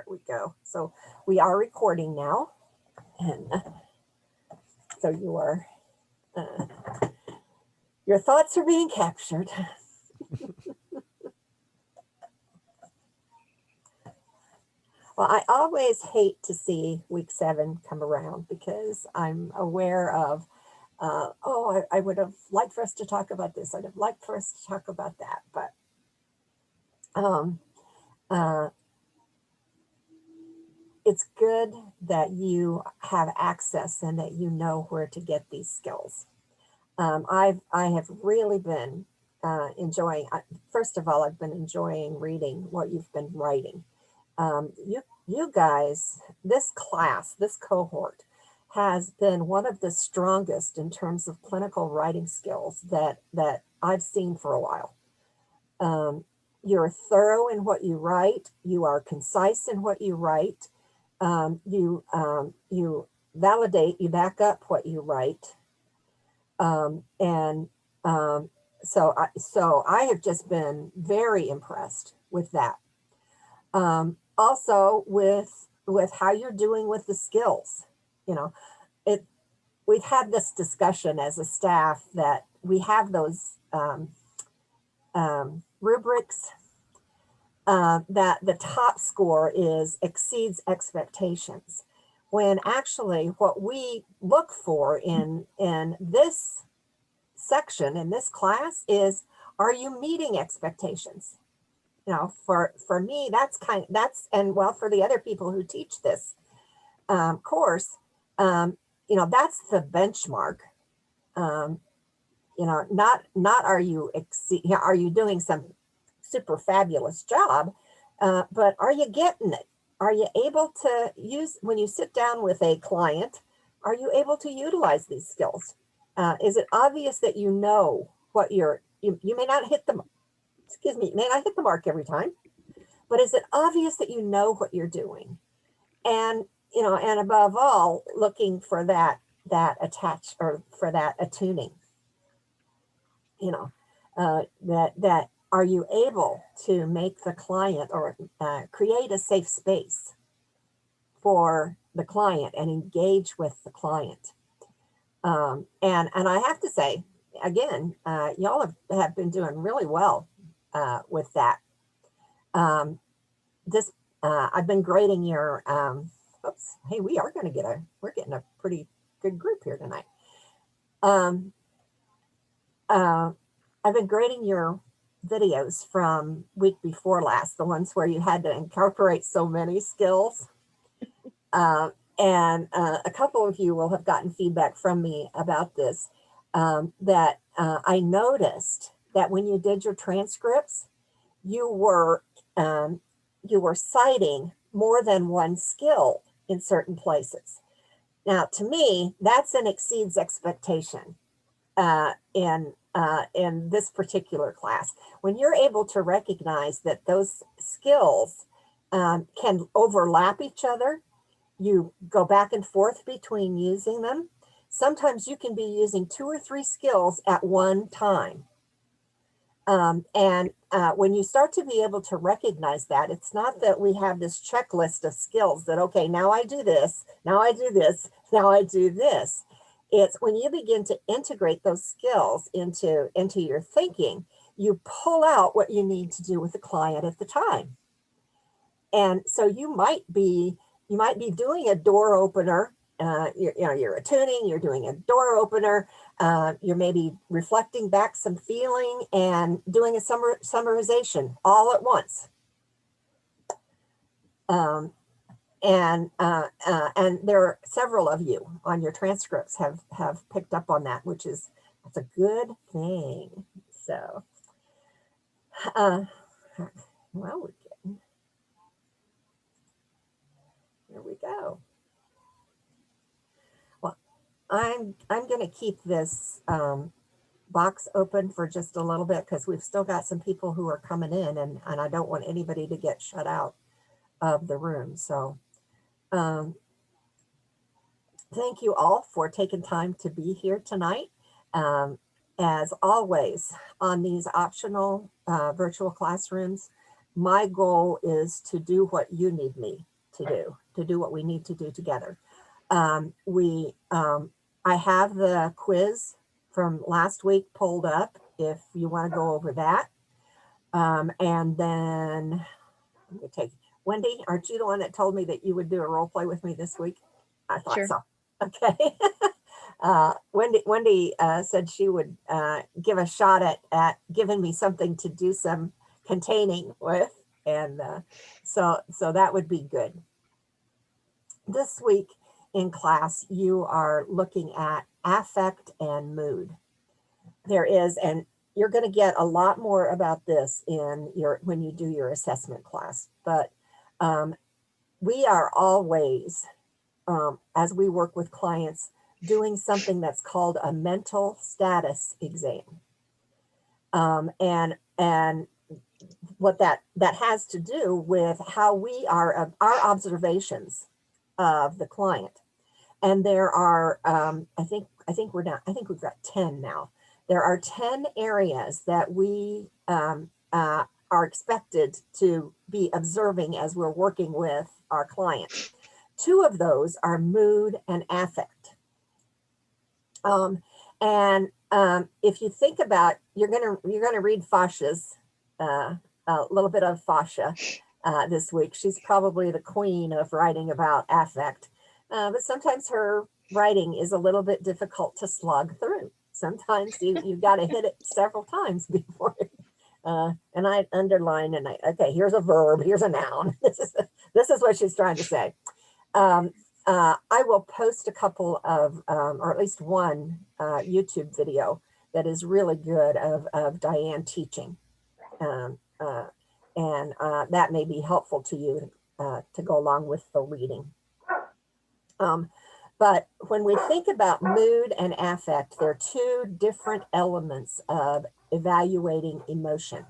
There we go. So we are recording now, and so your thoughts are being captured. Well, I always hate to see week 7 come around because I'm aware of, I would have liked for us to talk about this. I'd have liked for us to talk about that. But um, uh, it's good that you have access and that you know where to get these skills. I have really been enjoying. First of all, I've been enjoying reading what you've been writing. You guys, this class, this cohort, has been one of the strongest in terms of clinical writing skills that I've seen for a while. You're thorough in what you write. You are concise in what you write. You validate. You back up what you write. And so I have just been very impressed with that. Also with how you're doing with the skills. You know, it we've had this discussion as a staff that we have those rubrics that the top score is exceeds expectations, when actually what we look for in this section in this class is, are you meeting expectations? For me, and well, for the other people who teach this course, that's the benchmark. Not are you doing some super fabulous job, but are you getting it? Are you able to use, when you sit down with a client, are you able to utilize these skills? Is it obvious that you know what you may not hit the mark every time, but is it obvious that you know what you're doing? And and above all, looking for that attach, or for that attuning. That are you able to make the client, or create a safe space for the client and engage with the client? And I have to say, again, y'all have been doing really well with that. I've been grading your. Hey, we're getting a pretty good group here tonight. I've been grading your videos from week before last, the ones where you had to incorporate so many skills. And a couple of you will have gotten feedback from me about this, that I noticed that when you did your transcripts, you were citing more than one skill in certain places. Now, to me, that's an exceeds expectation in this particular class. When you're able to recognize that those skills can overlap each other, you go back and forth between using them. Sometimes you can be using 2 or 3 skills at one time. When you start to be able to recognize that, it's not that we have this checklist of skills that, okay, now I do this, now I do this, now I do this. It's when you begin to integrate those skills into your thinking, you pull out what you need to do with the client at the time. And so you might be doing a door opener. You're attuning, you're doing a door opener, you're maybe reflecting back some feeling and doing a summarization all at once. And there are several of you on your transcripts have picked up on that, that's a good thing. So, well, here we go. Well, I'm going to keep this box open for just a little bit because we've still got some people who are coming in, and I don't want anybody to get shut out of the room. So thank you all for taking time to be here tonight. As always, on these optional virtual classrooms, my goal is to do what you need me to do what we need to do together. I have the quiz from last week pulled up if you want to go over that. And then let me take Wendy, aren't you the one that told me that you would do a role play with me this week? I thought Sure. so. Okay. Wendy said she would give a shot at giving me something to do some containing with. And so that would be good. This week in class, you are looking at affect and mood. There is, and you're going to get a lot more about this in your when you do your assessment class. But we are always, as we work with clients, doing something that's called a mental status exam. And what that has to do with how we are, our observations of the client. And there are, I think we're down, I think we've got 10 now. There are 10 areas that we are expected to be observing as we're working with our client. 2 of those are mood and affect. If you think about, you're gonna read Fasha's a little bit of Fasha this week. She's probably the queen of writing about affect, but sometimes her writing is a little bit difficult to slog through. Sometimes you got to hit it several times before. And I underline and okay, here's a verb, here's a noun. This is what she's trying to say. I will post a couple of, or at least one YouTube video that is really good of Diane teaching. And that may be helpful to you to go along with the reading. But when we think about mood and affect, there are 2 different elements of evaluating emotion.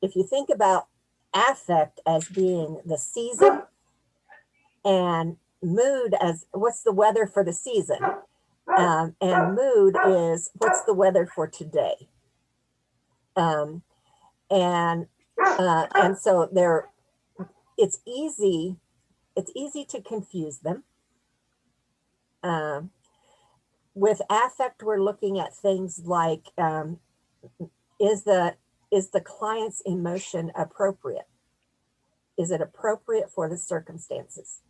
If you think about affect as being the season and mood as what's the weather for the season, and mood is what's the weather for today. And so it's easy to confuse them. With affect, we're looking at things like, is the client's emotion appropriate? Is it appropriate for the circumstances?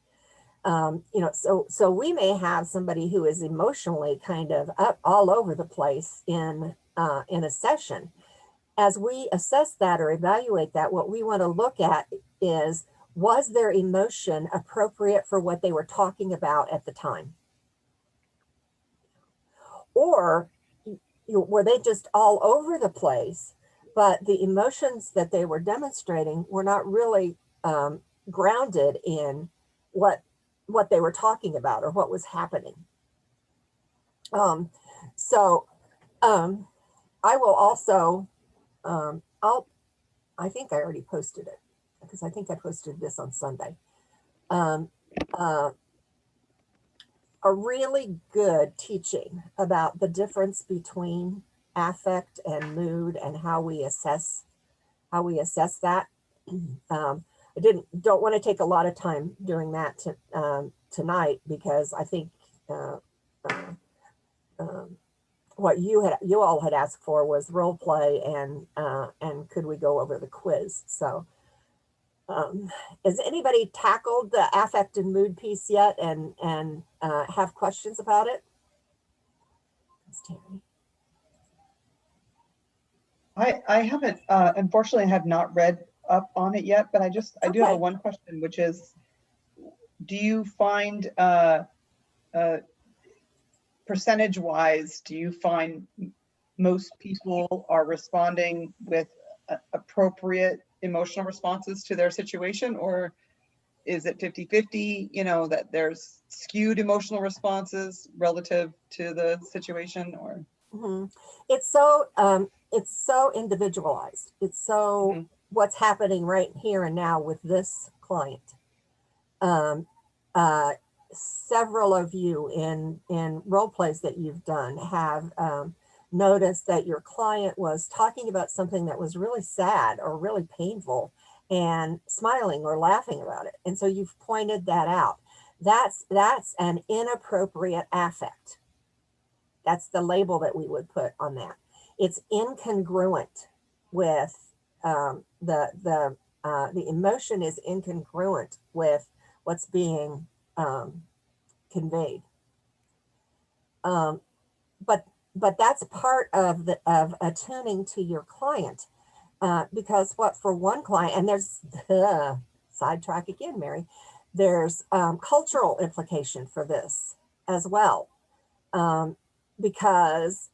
So we may have somebody who is emotionally kind of up all over the place in a session. As we assess that or evaluate that, what we want to look at is, was their emotion appropriate for what they were talking about at the time? Or were they just all over the place, but the emotions that they were demonstrating were not really grounded in what they were talking about or what was happening. I will also, I think I already posted it because I think I posted this on Sunday. A really good teaching about the difference between affect and mood and how we assess that. I don't want to take a lot of time doing that tonight because I think what you all had asked for was role play and could we go over the quiz? So has anybody tackled the affect and mood piece yet and have questions about it? That's Terry. I haven't, unfortunately, I have not read up on it yet, but I do have one question, which is, do you find, percentage-wise, do you find most people are responding with appropriate emotional responses to their situation, or is it 50-50, that there's skewed emotional responses relative to the situation, or? Mm-hmm. It's so individualized. It's so what's happening right here and now with this client. Several of you in role plays that you've done have noticed that your client was talking about something that was really sad or really painful, and smiling or laughing about it. And so you've pointed that out. That's an inappropriate affect. That's the label that we would put on that. It's incongruent with the emotion is incongruent with what's being conveyed. Um, but but that's part of the of attuning to your client, because what for one client, and there's sidetrack again, Mary. There's cultural implication for this as well, um, because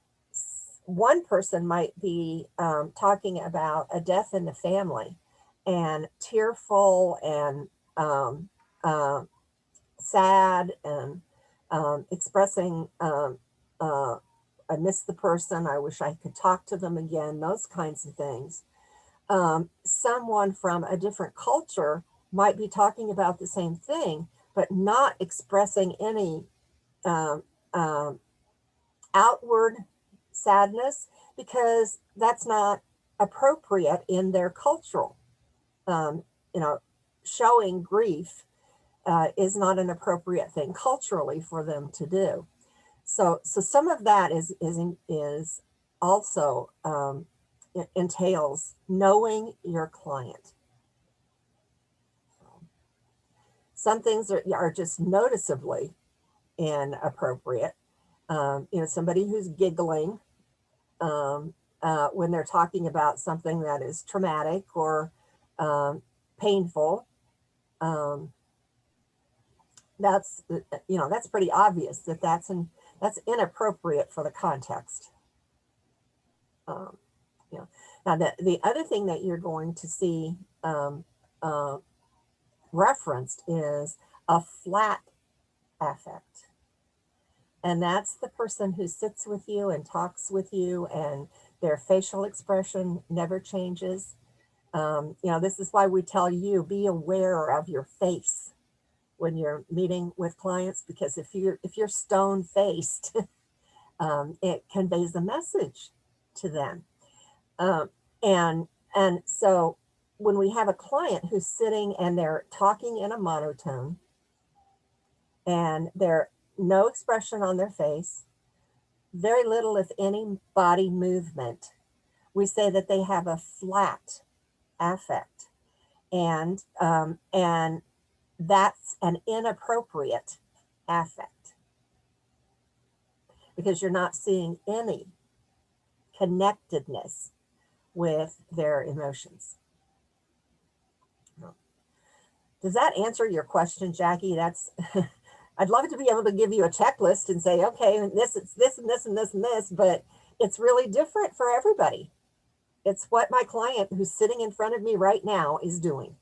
one person might be talking about a death in the family and tearful and um, uh, sad and expressing, uh, I miss the person, I wish I could talk to them again, those kinds of things. Someone from a different culture might be talking about the same thing, but not expressing any um, um, outward sadness because that's not appropriate in their cultural. Um, you know, showing grief is not an appropriate thing culturally for them to do. So some of that is also entails knowing your client. Some things are just noticeably inappropriate. Somebody who's giggling um, when they're talking about something that is traumatic or um, painful. Um, that's pretty obvious that that's inappropriate for the context. Um, Now the other thing that you're going to see um, uh, referenced is a flat affect. And that's the person who sits with you and talks with you, and their facial expression never changes. This is why we tell you be aware of your face when you're meeting with clients, because if you're stone faced, it conveys a message to them. Um, and so when we have a client who's sitting and they're talking in a monotone and there no expression on their face, very little, if any, body movement, we say that they have a flat affect, and that's an inappropriate affect because you're not seeing any connectedness with their emotions. Does that answer your question, Jackie? That's I'd love to be able to give you a checklist and say, okay, this it's this and this and this and this, but it's really different for everybody. It's what my client who's sitting in front of me right now is doing.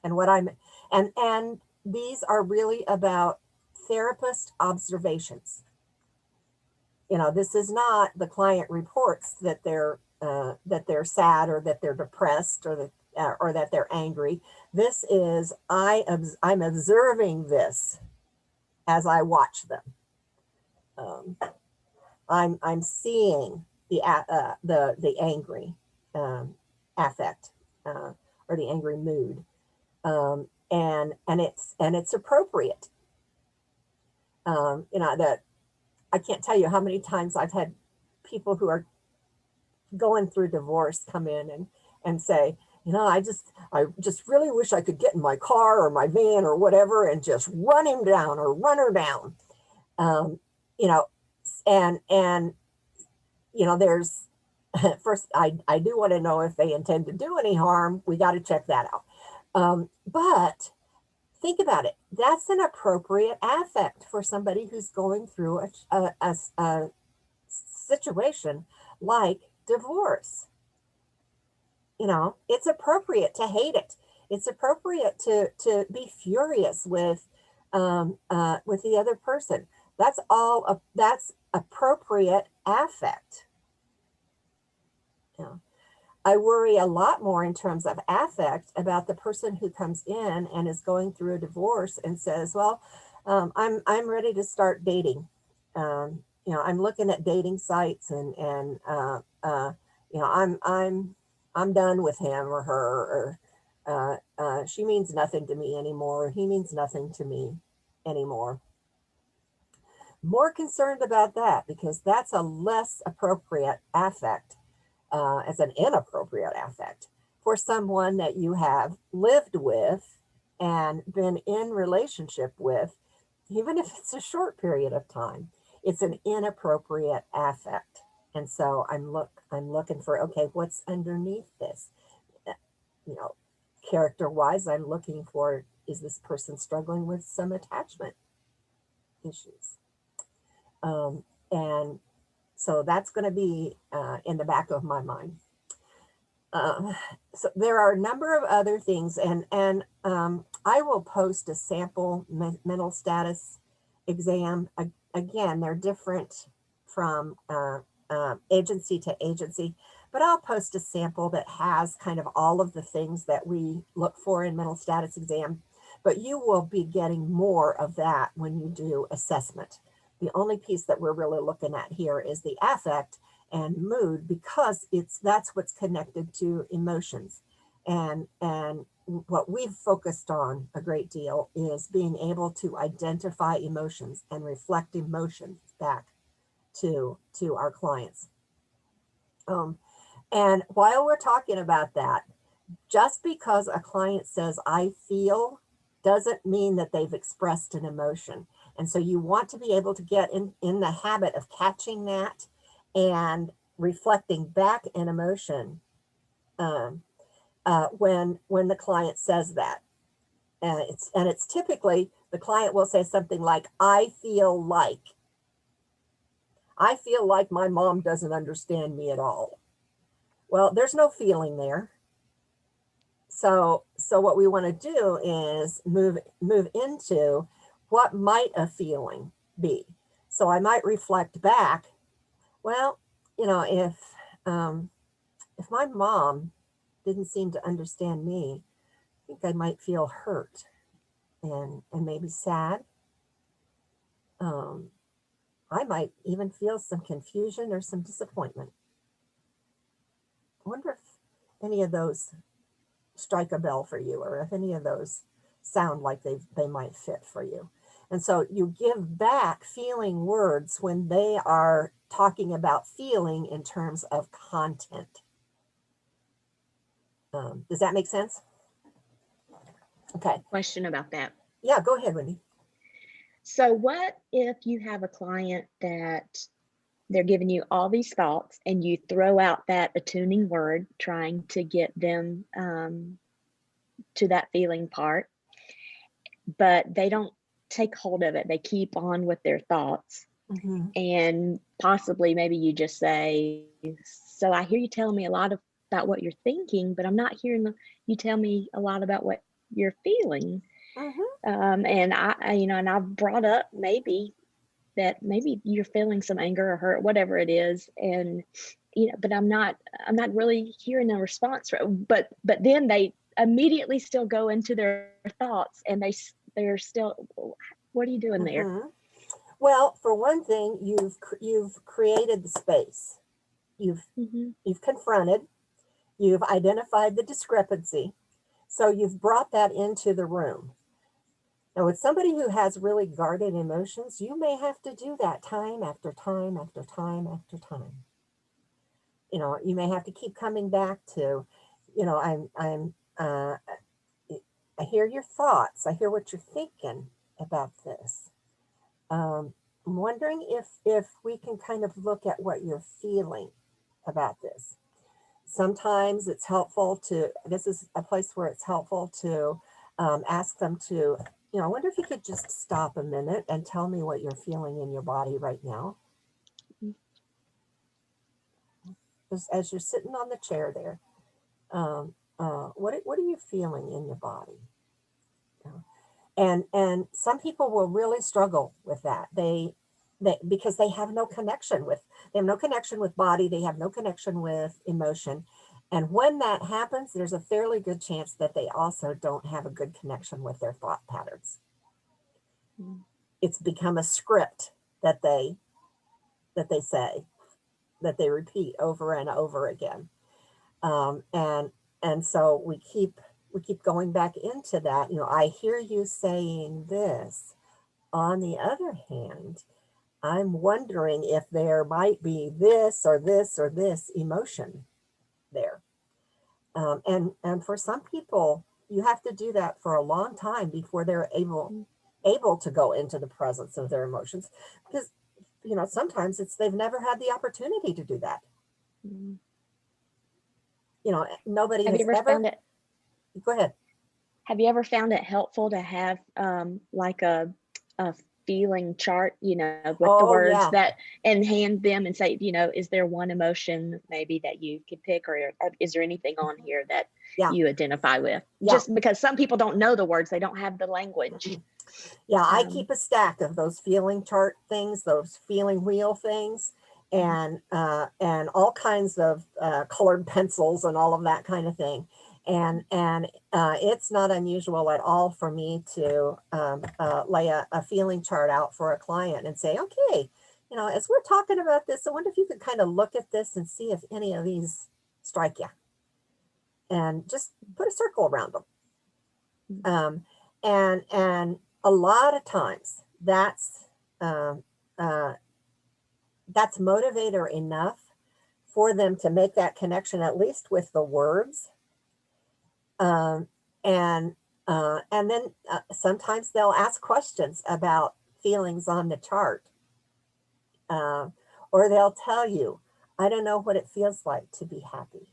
And what I'm and these are really about therapist observations. This is not the client reports that they're sad or that they're depressed or that they're angry. This is I'm observing this as I watch them. Um, I'm seeing the angry affect or the angry mood, and it's appropriate. That I can't tell you how many times I've had people who are going through divorce come in and say, I just really wish I could get in my car or my van or whatever and just run him down or run her down. Um, you know, and there's first I do want to know if they intend to do any harm. We got to check that out. But think about it. That's an appropriate affect for somebody who's going through a situation like divorce. It's appropriate to hate it. It's appropriate to be furious with the other person. That's appropriate affect. Yeah. I worry a lot more in terms of affect about the person who comes in and is going through a divorce and says, "Well, I'm ready to start dating. I'm looking at dating sites and I'm done with him or her, or She means nothing to me anymore. He means nothing to me anymore. More concerned about that because that's a less appropriate affect, as an inappropriate affect for someone that you have lived with and been in relationship with, even if it's a short period of time. It's an inappropriate affect. And so I'm looking for, okay, what's underneath this? Uh, You know, character wise, I'm looking for, is this person struggling with some attachment issues? And so that's going to be in the back of my mind. Um, so there are a number of other things, and I will post a sample mental status exam. Again, they're different from agency to agency, but I'll post a sample that has kind of all of the things that we look for in mental status exam. But you will be getting more of that when you do assessment. The only piece that we're really looking at here is the affect and mood because that's what's connected to emotions. And what we've focused on a great deal is being able to identify emotions and reflect emotions back to our clients. um, and while we're talking about that, just because a client says I feel doesn't mean that they've expressed an emotion. And so you want to be able to get in the habit of catching that and reflecting back an emotion, um, when the client says that. And it's typically the client will say something like, I feel like my mom doesn't understand me at all. Well, there's no feeling there. So what we want to do is move into what might a feeling be. So I might reflect back, well, you know, if my mom didn't seem to understand me, I think I might feel hurt and maybe sad. Um, I might even feel some confusion or some disappointment. I wonder if any of those strike a bell for you, or if any of those sound like they might fit for you. And so you give back feeling words when they are talking about feeling in terms of content. Does that make sense? Okay. Question about that. Yeah, go ahead, Wendy. So what if you have a client that they're giving you all these thoughts and you throw out that attuning word, trying to get them to that feeling part, but they don't take hold of it. They keep on with their thoughts. Mm-hmm. And possibly maybe you just say, so I hear you telling me a lot about what you're thinking, but I'm not hearing you tell me a lot about what you're feeling. Mm-hmm. And and I've brought up maybe that maybe you're feeling some anger or hurt, whatever it is, and but I'm not really hearing a response. But then they immediately still go into their thoughts, and they're still, what are you doing there? Mm-hmm. Well, for one thing, you've created the space. You've Mm-hmm. you've confronted. You've identified the discrepancy. So you've brought that into the room. Now, with somebody who has really guarded emotions, you may have to do that time after time after time after time. You may have to keep coming back to, I hear your thoughts. I hear what you're thinking about this. I'm wondering if we can kind of look at what you're feeling about this. Sometimes it's helpful to, this is a place where it's helpful to ask them to, I wonder if you could just stop a minute and tell me what you're feeling in your body right now. As you're sitting on the chair there, what are you feeling in your body? And some people will really struggle with that. They because they have no connection with body, they have no connection with emotion. And when that happens, there's a fairly good chance that they also don't have a good connection with their thought patterns. Mm. It's become a script that they say, that they repeat over and over again. And so we keep we keep going back into that, I hear you saying this. On the other hand, I'm wondering if there might be this or this or this emotion there. And for some people, you have to do that for a long time before they're able to go into the presence of their emotions, because sometimes they've never had the opportunity to do that. Mhm. Nobody Have has you ever ever. found it? Go ahead. Have you ever found it helpful to have like a feeling chart, with the Oh words yeah, that and hand them and say, is there one emotion maybe that you could pick, or is there anything on here that yeah, you identify with? yeah. Just because some people don't know the words, they don't have the language. Yeah, I Um, keep a stack of those feeling chart things, those feeling wheel things, and all kinds of colored pencils and all of that kind of thing. And it's not unusual at all for me to lay a feeling chart out for a client and say, okay, as we're talking about this, I wonder if you could kind of look at this and see if any of these strike you, and just put a circle around them. And a lot of times um, uh, that's motivator enough for them to make that connection, at least with the words. Um, and then sometimes they'll ask questions about feelings on the chart, uh, or they'll tell you, I don't know what it feels like to be happy.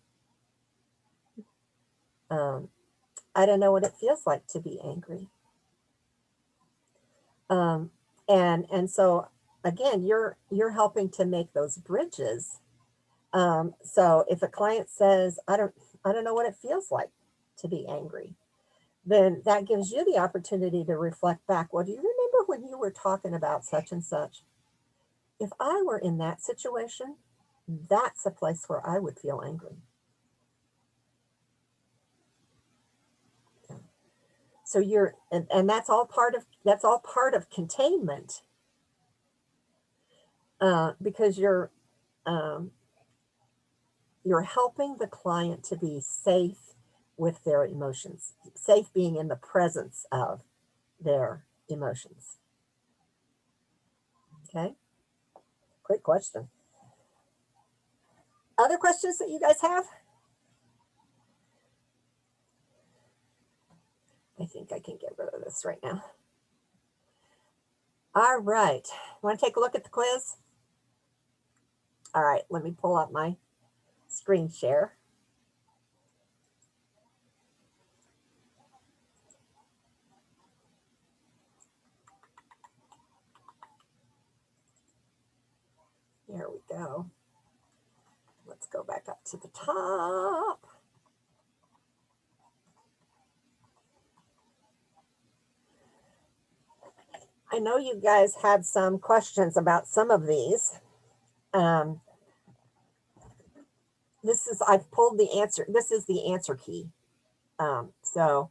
Um, I don't know what it feels like to be angry. Um, and so again, you're helping to make those bridges. So if a client says, I don't know what it feels like to be angry, then that gives you the opportunity to reflect back. Well, do you remember when you were talking about such and such? If I were in that situation, that's a place where I would feel angry. So and that's all part of containment, because um, you're helping the client to be safe with their emotions, safe being in the presence of their emotions. Okay, great question. Other questions that you guys have? I think I can get rid of this right now. All right, want to take a look at the quiz? All right, let me pull up my screen share. There we go. Let's go back up to the top. I know you guys had some questions about some of these. Um, I've pulled the answer. This is the answer key. So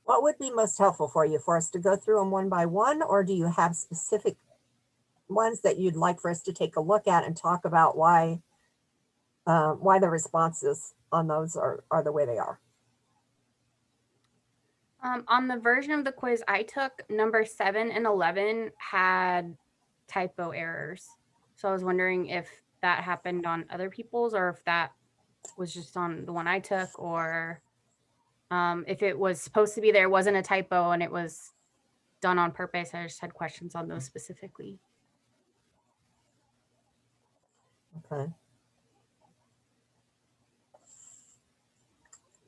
what would be most helpful for us to go through them one by one, or do you have specific ones that you'd like for us to take a look at and talk about why the responses on those are the way they are? On the version of the quiz I took, number 7 and 11 had typo errors. So I was wondering if that happened on other people's, or if that was just on the one I took, or if it was supposed to be there, wasn't a typo and it was done on purpose. I just had questions on those specifically. Okay.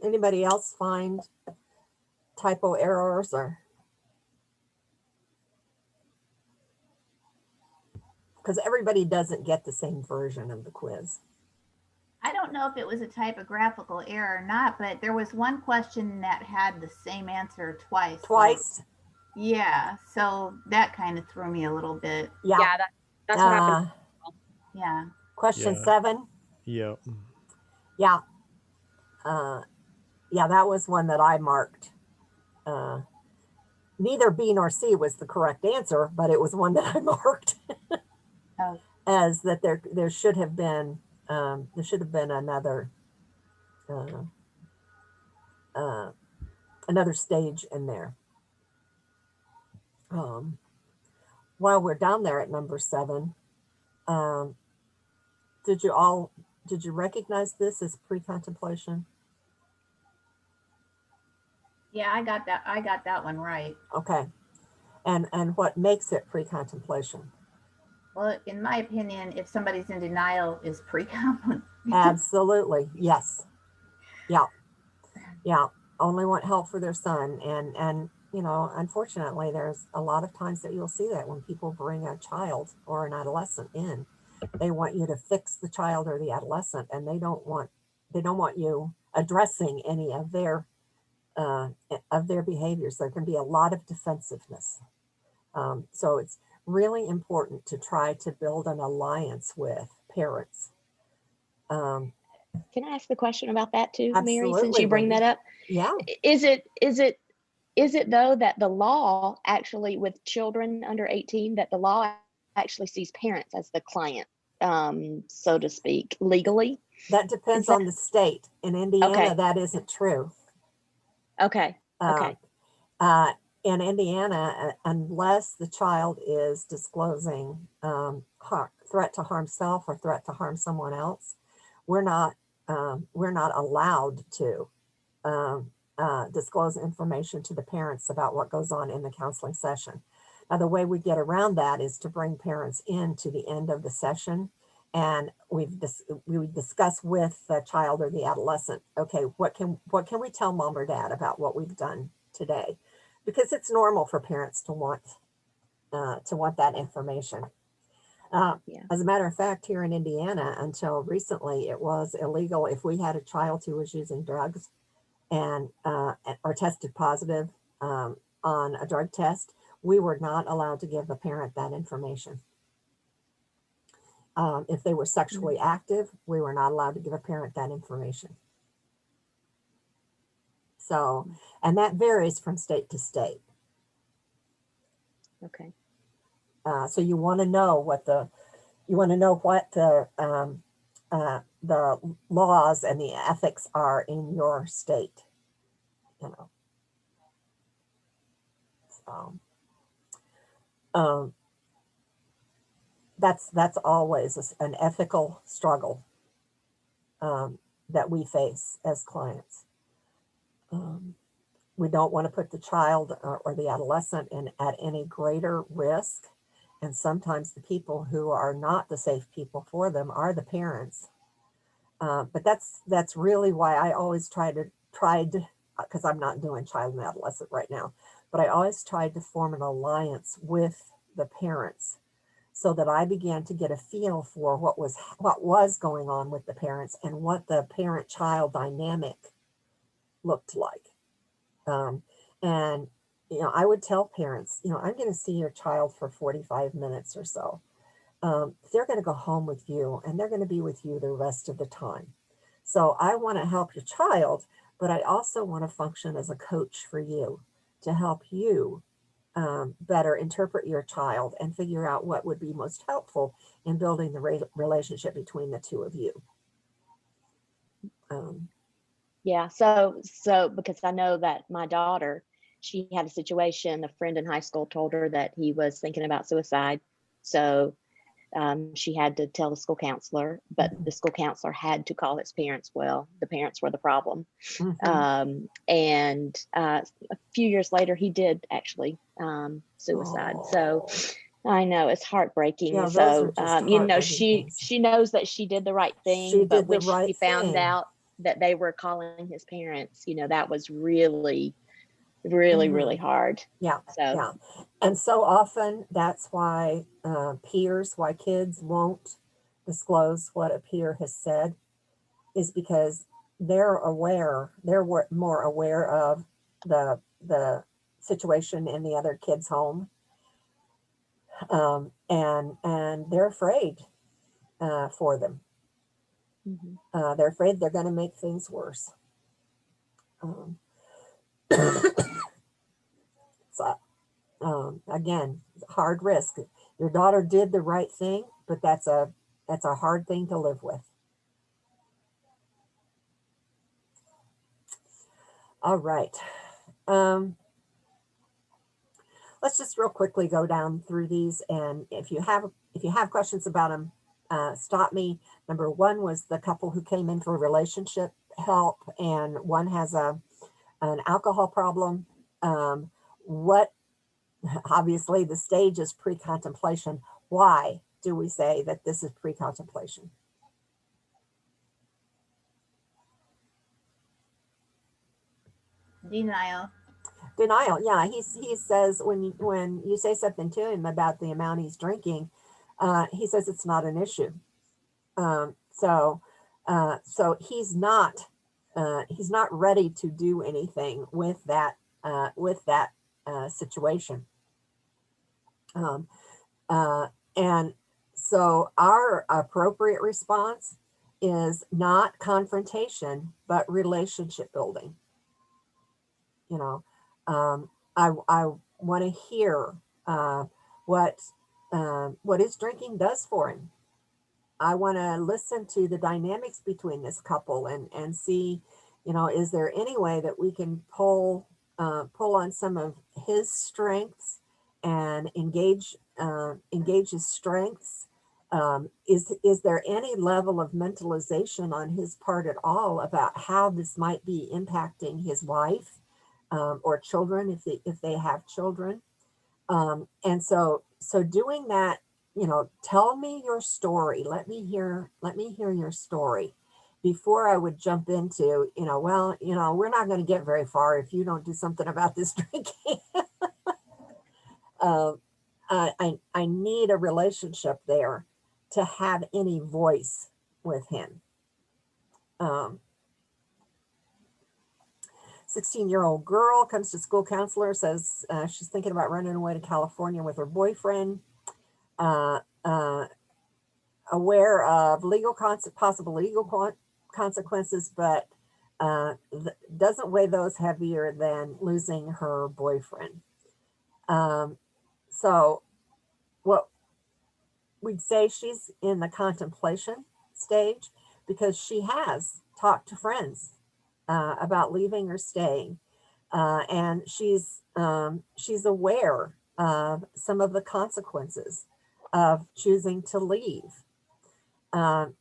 Anybody else find typo errors, or? Because everybody doesn't get the same version of the quiz. I don't know if it was a typographical error or not, but there was one question that had the same answer twice. Twice? Yeah, so that kind of threw me a little bit. Yeah. Yeah, that's what happened. Yeah. Question Yeah. 7? Yep. Yeah. Yeah, that was one that I marked. Neither B nor C was the correct answer, but it was one that I marked. Oh. as that there should have been another uh, uh, another stage in there. Um, while we're down there at number 7, um, did you recognize this as pre-contemplation? Yeah, I got that one right. Okay, and what makes it pre-contemplation? Well, in my opinion, if somebody's in denial, is pre-contemplation. Absolutely, yes, yeah, yeah. Only want help for their son, and unfortunately, there's a lot of times that you'll see that when people bring a child or an adolescent in, they want you to fix the child or the adolescent, and they don't want you addressing any of their behaviors. There can be a lot of defensiveness. So it's really important to try to build an alliance with parents. Um, Can I ask the question about that too, Mary, since absolutely, you bring Wendy. that up? Yeah, Is it though that the law actually with children under 18 that the law actually sees parents as the client, so to speak, legally? that Is depends that on the state. In Indiana, okay? that isn't true. Okay. Uh, Okay. in Indiana, unless the child is disclosing threat to harm self or threat to harm someone else, we're not allowed to disclose information to the parents about what goes on in the counseling session. Now, the way we get around that is to bring parents in to the end of the session, and we would discuss with the child or the adolescent. Okay, what can we tell mom or dad about what we've done today? Because it's normal for parents to want that information. Yeah. As a matter of fact, here in Indiana, until recently, it was illegal if we had a child who was using drugs and or tested positive on a drug test. We were not allowed to give the parent that information. If they were sexually active, we were not allowed to give a parent that information. So, and that varies from state to state. Okay. So you want to know what the laws and the ethics are in your state. You know, so that's always an ethical struggle that we face as clients. We don't want to put the child or the adolescent in at any greater risk. And sometimes the people who are not the safe people for them are the parents. But that's really why I always tried, because I'm not doing child and adolescent right now, but I always tried to form an alliance with the parents so that I began to get a feel for what was going on with the parents and what the parent-child dynamic looked like. And I would tell parents, I'm going to see your child for 45 minutes or so. They're going to go home with you and they're going to be with you the rest of the time. So I want to help your child, but I also want to function as a coach for you to help you better interpret your child and figure out what would be most helpful in building the relationship between the two of you. Yeah. So because I know that my daughter, she had a situation, a friend in high school told her that he was thinking about suicide. So she had to tell the school counselor, but the school counselor had to call his parents. Well, the parents were the problem. Mhm. And a few years later, he did actually suicide. So I know it's heartbreaking. Yeah, those are So just heartbreaking things. she knows that she did the right She thing, but did the when she right found thing. out that they were calling his parents, that was really, really, really Mhm. hard. Yeah, So yeah. And so often that's why why kids won't disclose what a peer has said, is because they're more aware of the situation in the other kid's home, and they're afraid for them. mhm. They're afraid they're going to make things worse. Um, so again, hard risk. Your daughter did the right thing. but that's a hard thing to live with. All right. Let's just real quickly go down through these, and if you have questions about them, stop me. Number one was the couple who came in for relationship help, and one has an alcohol problem. Obviously the stage is pre-contemplation. Why do we say that this is pre-contemplation? Denial. Denial. Yeah, he says when you say something to him about the amount he's drinking, he says it's not an issue. So he's not ready to do anything with that situation. And so our appropriate response is not confrontation, but relationship building. You know, I want to hear what his drinking does for him. I want to listen to the dynamics between this couple and see, you know, is there any way that we can pull on some of his strengths and engage his strengths. Is there any level of mentalization on his part at all about how this might be impacting his wife or children if they have children? And so doing that, you know, tell me your story. Let me hear your story before I would jump into, you know, well, you know, we're not going to get very far if you don't do something about this drinking. I need a relationship there to have any voice with him. 16-year-old girl comes to school counselor, says she's thinking about running away to California with her boyfriend. Aware of possible legal consequences, but doesn't weigh those heavier than losing her boyfriend. So what we'd say, she's in the contemplation stage because she has talked to friends about leaving or staying, and she's aware of some of the consequences of choosing to leave. And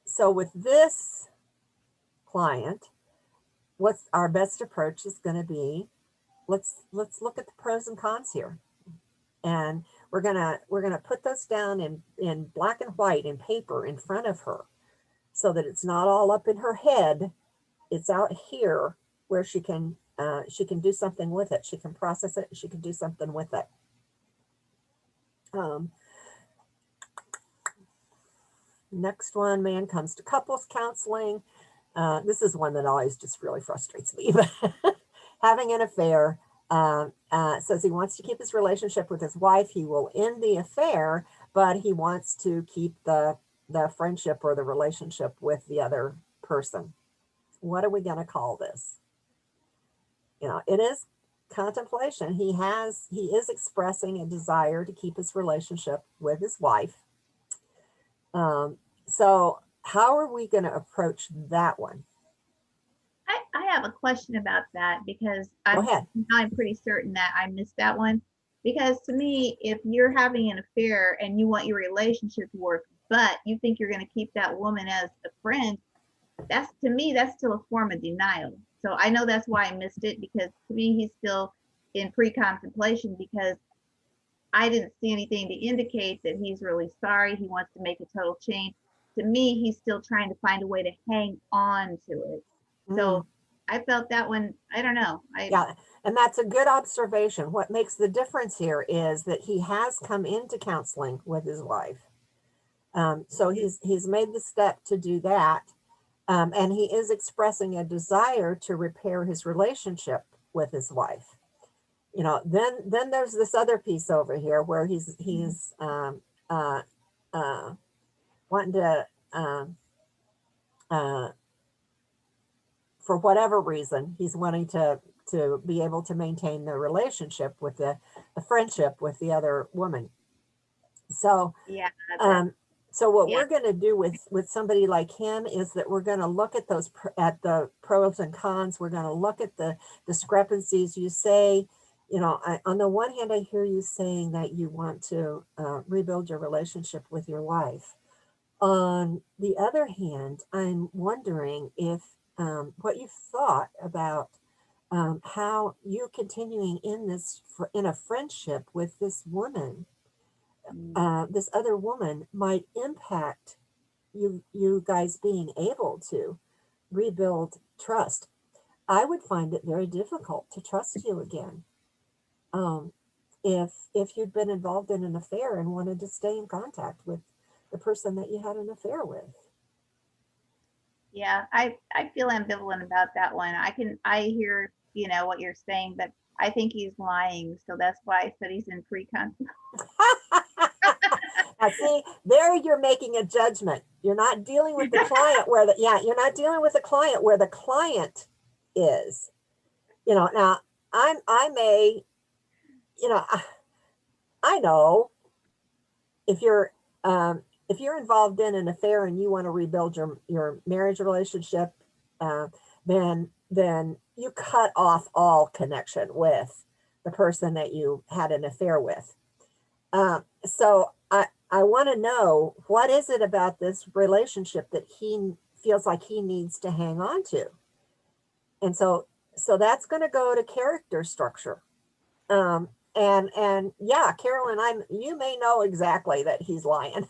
so with this client, what's our best approach is going to be, let's look at the pros and cons here. And we're gonna put those down in black and white in paper in front of her so that it's not all up in her head. It's out here where she can do something with it. She can process it. She can do something with it. Next one, man comes to couples counseling. This is one that always just really frustrates me, but having an affair, says he wants to keep his relationship with his wife. He will end the affair, but he wants to keep the friendship or the relationship with the other person. What are we going to call this? You know, it is contemplation. He is expressing a desire to keep his relationship with his wife. So how are we going to approach that one? I have a question about that because Go ahead. I'm pretty certain that I missed that one. Because to me, if you're having an affair and you want your relationship to work, but you think you're going to keep that woman as a friend, that's, to me, that's still a form of denial. So I know that's why I missed it, because to me, he's still in pre-contemplation, because I didn't see anything to indicate that he's really sorry. He wants to make a total change. To me, he's still trying to find a way to hang on to it. So I felt that one, I don't know. Yeah, and that's a good observation. What makes the difference here is that he has come into counseling with his wife. So he's made the step to do that. And he is expressing a desire to repair his relationship with his wife. You know, then there's this other piece over here where he's wanting to for whatever reason, he's wanting to be able to maintain the relationship with the friendship with the other woman. So, Yeah. so what Yeah. we're going to do with somebody like him is that we're going to look at at the pros and cons. We're going to look at the discrepancies. You say, on the one hand, I hear you saying that you want to rebuild your relationship with your wife. On the other hand, I'm wondering if what you've thought about how you continuing in a friendship with this woman, this other woman, might impact you guys being able to rebuild trust. I would find it very difficult to trust you again, if you'd been involved in an affair and wanted to stay in contact with the person that you had an affair with. Yeah, I feel ambivalent about that one. I hear, what you're saying, but I think he's lying. So that's why I said he's in pre-con. Now, see, there you're making a judgment. You're not dealing with the client you're not dealing with the client where the client is. Now I may, I know if you're involved in an affair and you want to rebuild your marriage relationship, then you cut off all connection with the person that you had an affair with. So I want to know, what is it about this relationship that he feels like he needs to hang on to? And so that's going to go to character structure. And yeah, Carolyn, you may know exactly that he's lying,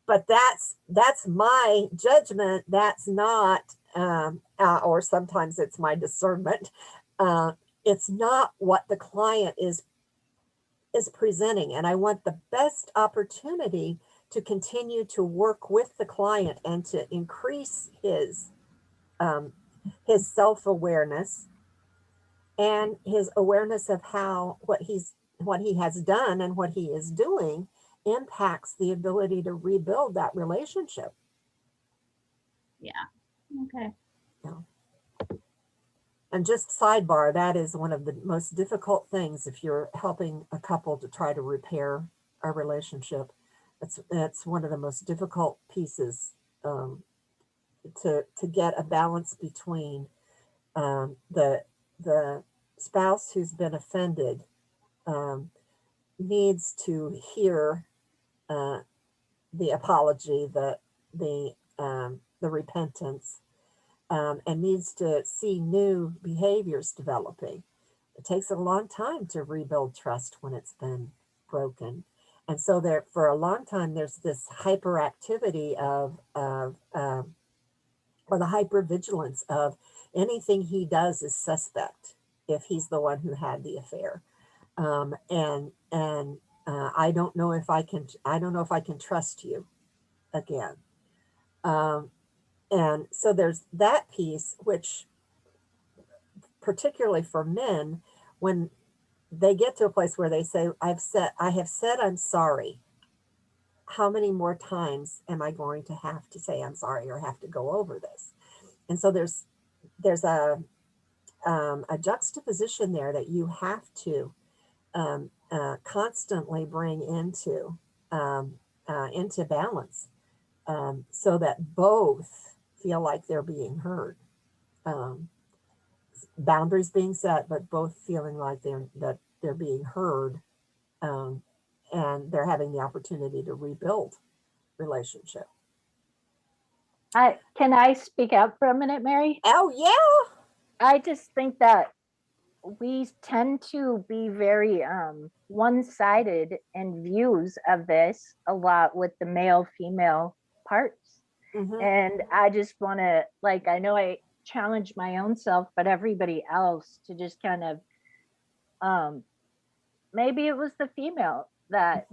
but that's my judgment. That's not, or sometimes it's my discernment. It's not what the client is presenting, and I want the best opportunity to continue to work with the client and to increase his self-awareness and his awareness of how what he has done and what he is doing impacts the ability to rebuild that relationship. Yeah. Okay. And just sidebar, that is one of the most difficult things if you're helping a couple to try to repair a relationship. That's one of the most difficult pieces, to get a balance between the spouse who's been offended needs to hear the apology, the repentance, and needs to see new behaviors developing. It takes a long time to rebuild trust when it's been broken. And so there, for a long time, there's this hyperactivity or the hypervigilance of anything he does is suspect if he's the one who had the affair. And I don't know if I can trust you again. And so there's that piece, which particularly for men, when they get to a place where they say, I have said I'm sorry. How many more times am I going to have to say I'm sorry or have to go over this? And so there's a juxtaposition there that you have to constantly bring into balance, so that both feel like they're being heard. Boundaries being set, but both feeling like they're being heard, and they're having the opportunity to rebuild relationship. Can I speak out for a minute, Mary? Oh yeah. I just think that we tend to be very one-sided in views of this a lot with the male-female parts. Mm-hmm. And I just want to, I know I challenge my own self, but everybody else to just kind of, maybe it was the female that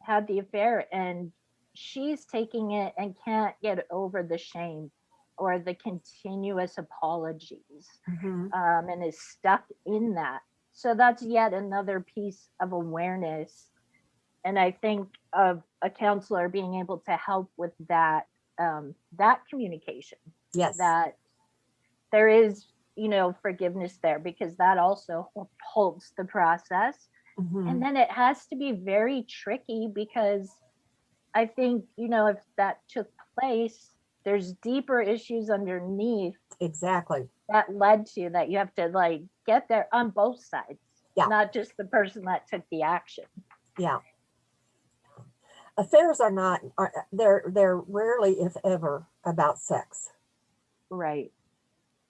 had the affair and she's taking it and can't get over the shame or the continuous apologies, and is stuck in that. So that's yet another piece of awareness. And I think of a counselor being able to help with that, that communication. Yes. That there is, forgiveness there, because that also holds the process. Mhm. And then it has to be very tricky because I think, if that took place, there's deeper issues underneath Exactly. that led to that you have to like get there on both sides, Yeah. not just the person that took the action. Yeah. Affairs are not, they're rarely, if ever, about sex. Right.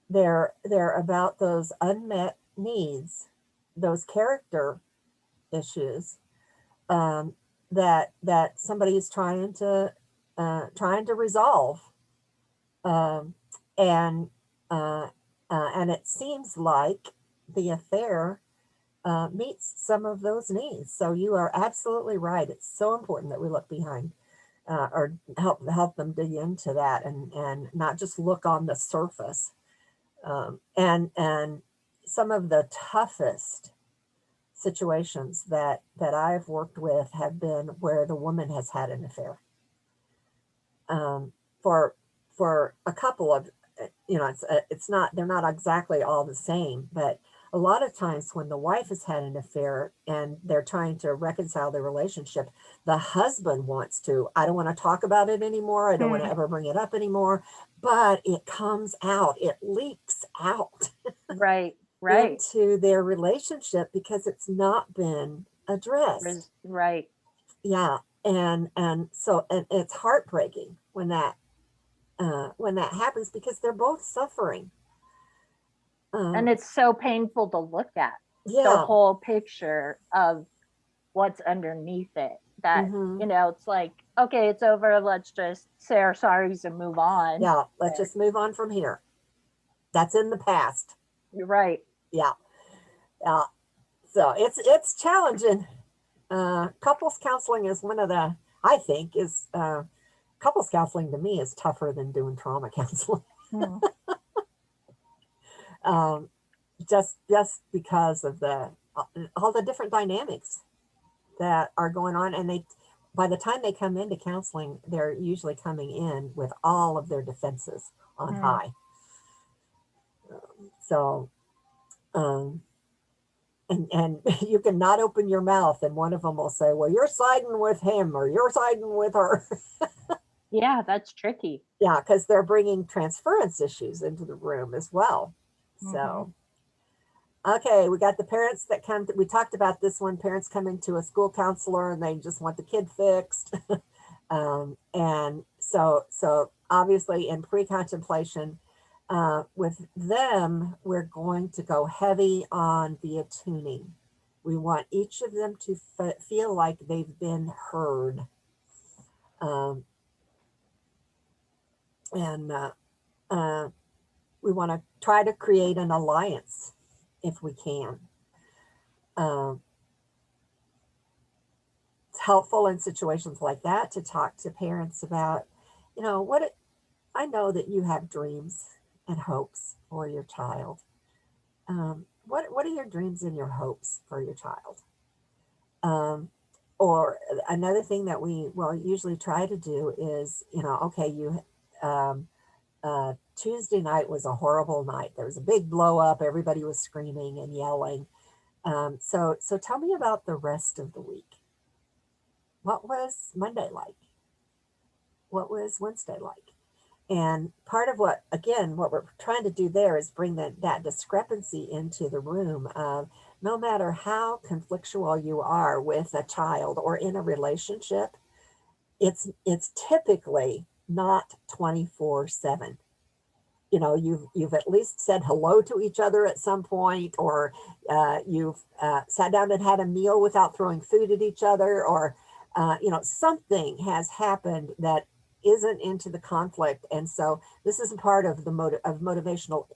They're about those unmet needs, those character issues, um, that somebody is trying to resolve, um, and and it seems like the affair meets some of those needs. So you are absolutely right. It's so important that we look behind, or help them dig into that, and not just look on the surface. And some of the toughest situations that I've worked with have been where the woman has had an affair, um, for a couple of, it's not, they're not exactly all the same, but a lot of times when the wife has had an affair and they're trying to reconcile the relationship, the husband wants to, I don't want to talk about it anymore, I don't want to ever bring it up anymore, but it comes out, it leaks out Right. Right. into their relationship because it's not been addressed. Right. Yeah. And so, and it's heartbreaking when that happens because they're both suffering. And Um, it's so painful to look at the yeah. whole picture of what's underneath it. That, Hmm. it's like, okay, it's over. Let's just say our sorries and move on. Yeah. Let's But just move on from here. That's in the past. you're right. Yeah. Yeah. So it's challenging. Couples counseling is one of the, I think is, couples counseling to me is tougher than doing trauma counseling. Hmm. um, just because of the all the different dynamics that are going on, and they, by the time they come into counseling, they're usually coming in with all of their defenses on Hmm. high. So, um, and you can not open your mouth, and one of them will say, "Well, you're siding with him, or you're siding with her." Yeah, that's tricky. Yeah, because they're bringing transference issues into the room as well. Hmm. So, okay, we got the parents that come. We talked about this one. Parents come into a school counselor and they just want the kid fixed. And so obviously in pre-contemplation, with them, we're going to go heavy on the attuning. We want each of them to feel like they've been heard. Um, and we want to try to create an alliance if we can. Um, it's helpful in situations like that to talk to parents about, what I know that you have dreams and hopes for your child. What are your dreams and your hopes for your child? Or another thing that we will usually try to do is, okay, um, Tuesday night was a horrible night. There was a big blow up. Everybody was screaming and yelling. So tell me about the rest of the week. What was Monday like? What was Wednesday like? And part of what we're trying to do there is bring that discrepancy into the room of no matter how conflictual you are with a child or in a relationship, it's typically not 24/7. You've at least said hello to each other at some point, or you've sat down and had a meal without throwing food at each other, or something has happened that isn't into the conflict. And so this is a part of the motivational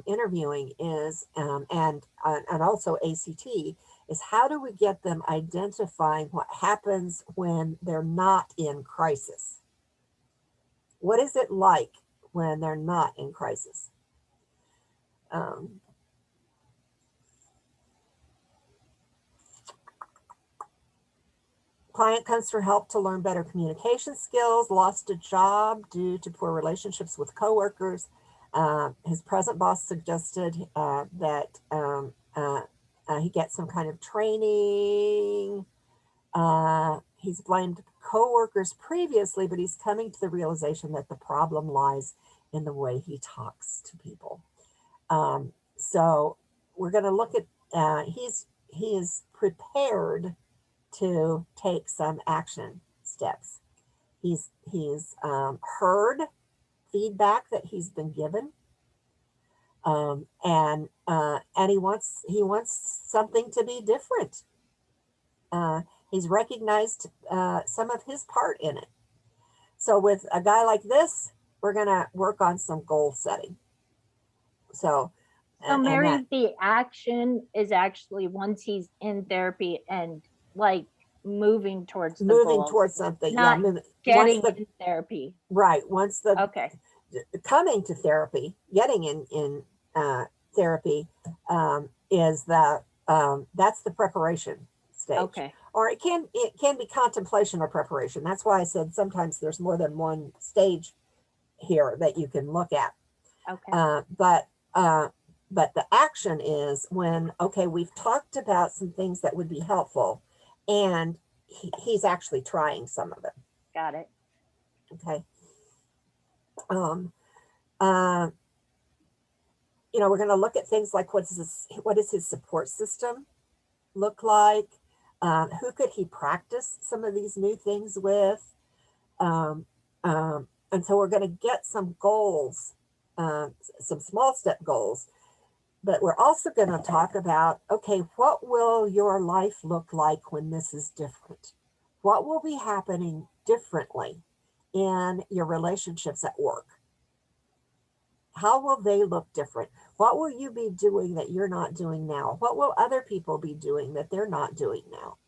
interviewing is, and also ACT, is how do we get them identifying what happens when they're not in crisis? What is it like when they're not in crisis? Um, Client comes for help to learn better communication skills, lost a job due to poor relationships with coworkers. His present boss suggested that he gets some kind of training. He's blamed coworkers previously, but he's coming to the realization that the problem lies in the way he talks to people. So we're going to look at, he is prepared to take some action steps. He's heard feedback that he's been given, and he wants something to be different. He's recognized some of his part in it. So with a guy like this, we're gonna work on some goal setting. So, So Mary, the action is actually once he's in therapy and like moving towards the moving goals, towards something, not yeah, getting once in therapy. right, once the Okay. coming to therapy, getting in therapy is the that's the preparation stage. Okay. Or it can be contemplation or preparation. That's why I said sometimes there's more than one stage here that you can look at. Okay. But the action is when, okay, we've talked about some things that would be helpful, and he's actually trying some of it. Got it. Okay. We're going to look at things like what does his support system look like? Who could he practice some of these new things with? And so we're going to get some goals, some small step goals, but we're also going to talk about, okay, what will your life look like when this is different? What will be happening differently in your relationships at work? How will they look different? What will you be doing that you're not doing now? What will other people be doing that they're not doing now?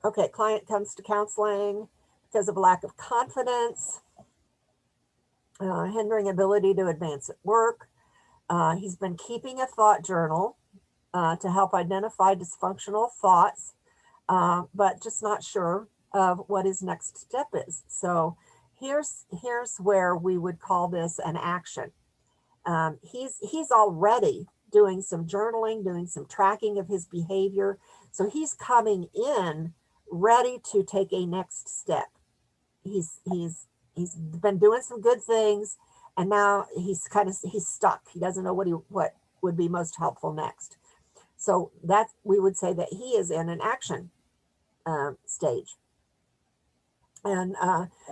Okay, client comes to counseling because of a lack of confidence, hindering ability to advance at work. He's been keeping a thought journal to help identify dysfunctional thoughts, but just not sure of what his next step is. So here's where we would call this an action. He's already doing some journaling, doing some tracking of his behavior. So he's coming in ready to take a next step. He's been doing some good things, and now he's stuck. He doesn't know what would be most helpful next. So that we would say that he is in an action stage. And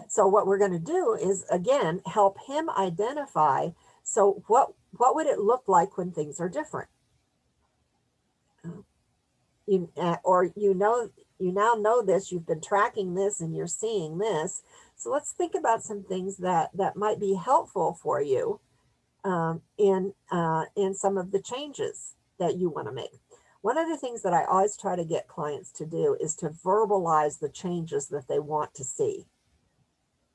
so what we're going to do is, again, help him identify, so what would it look like when things are different? You now know this, you've been tracking this, and you're seeing this. So let's think about some things that might be helpful for you in some of the changes that you want to make. One of the things that I always try to get clients to do is to verbalize the changes that they want to see.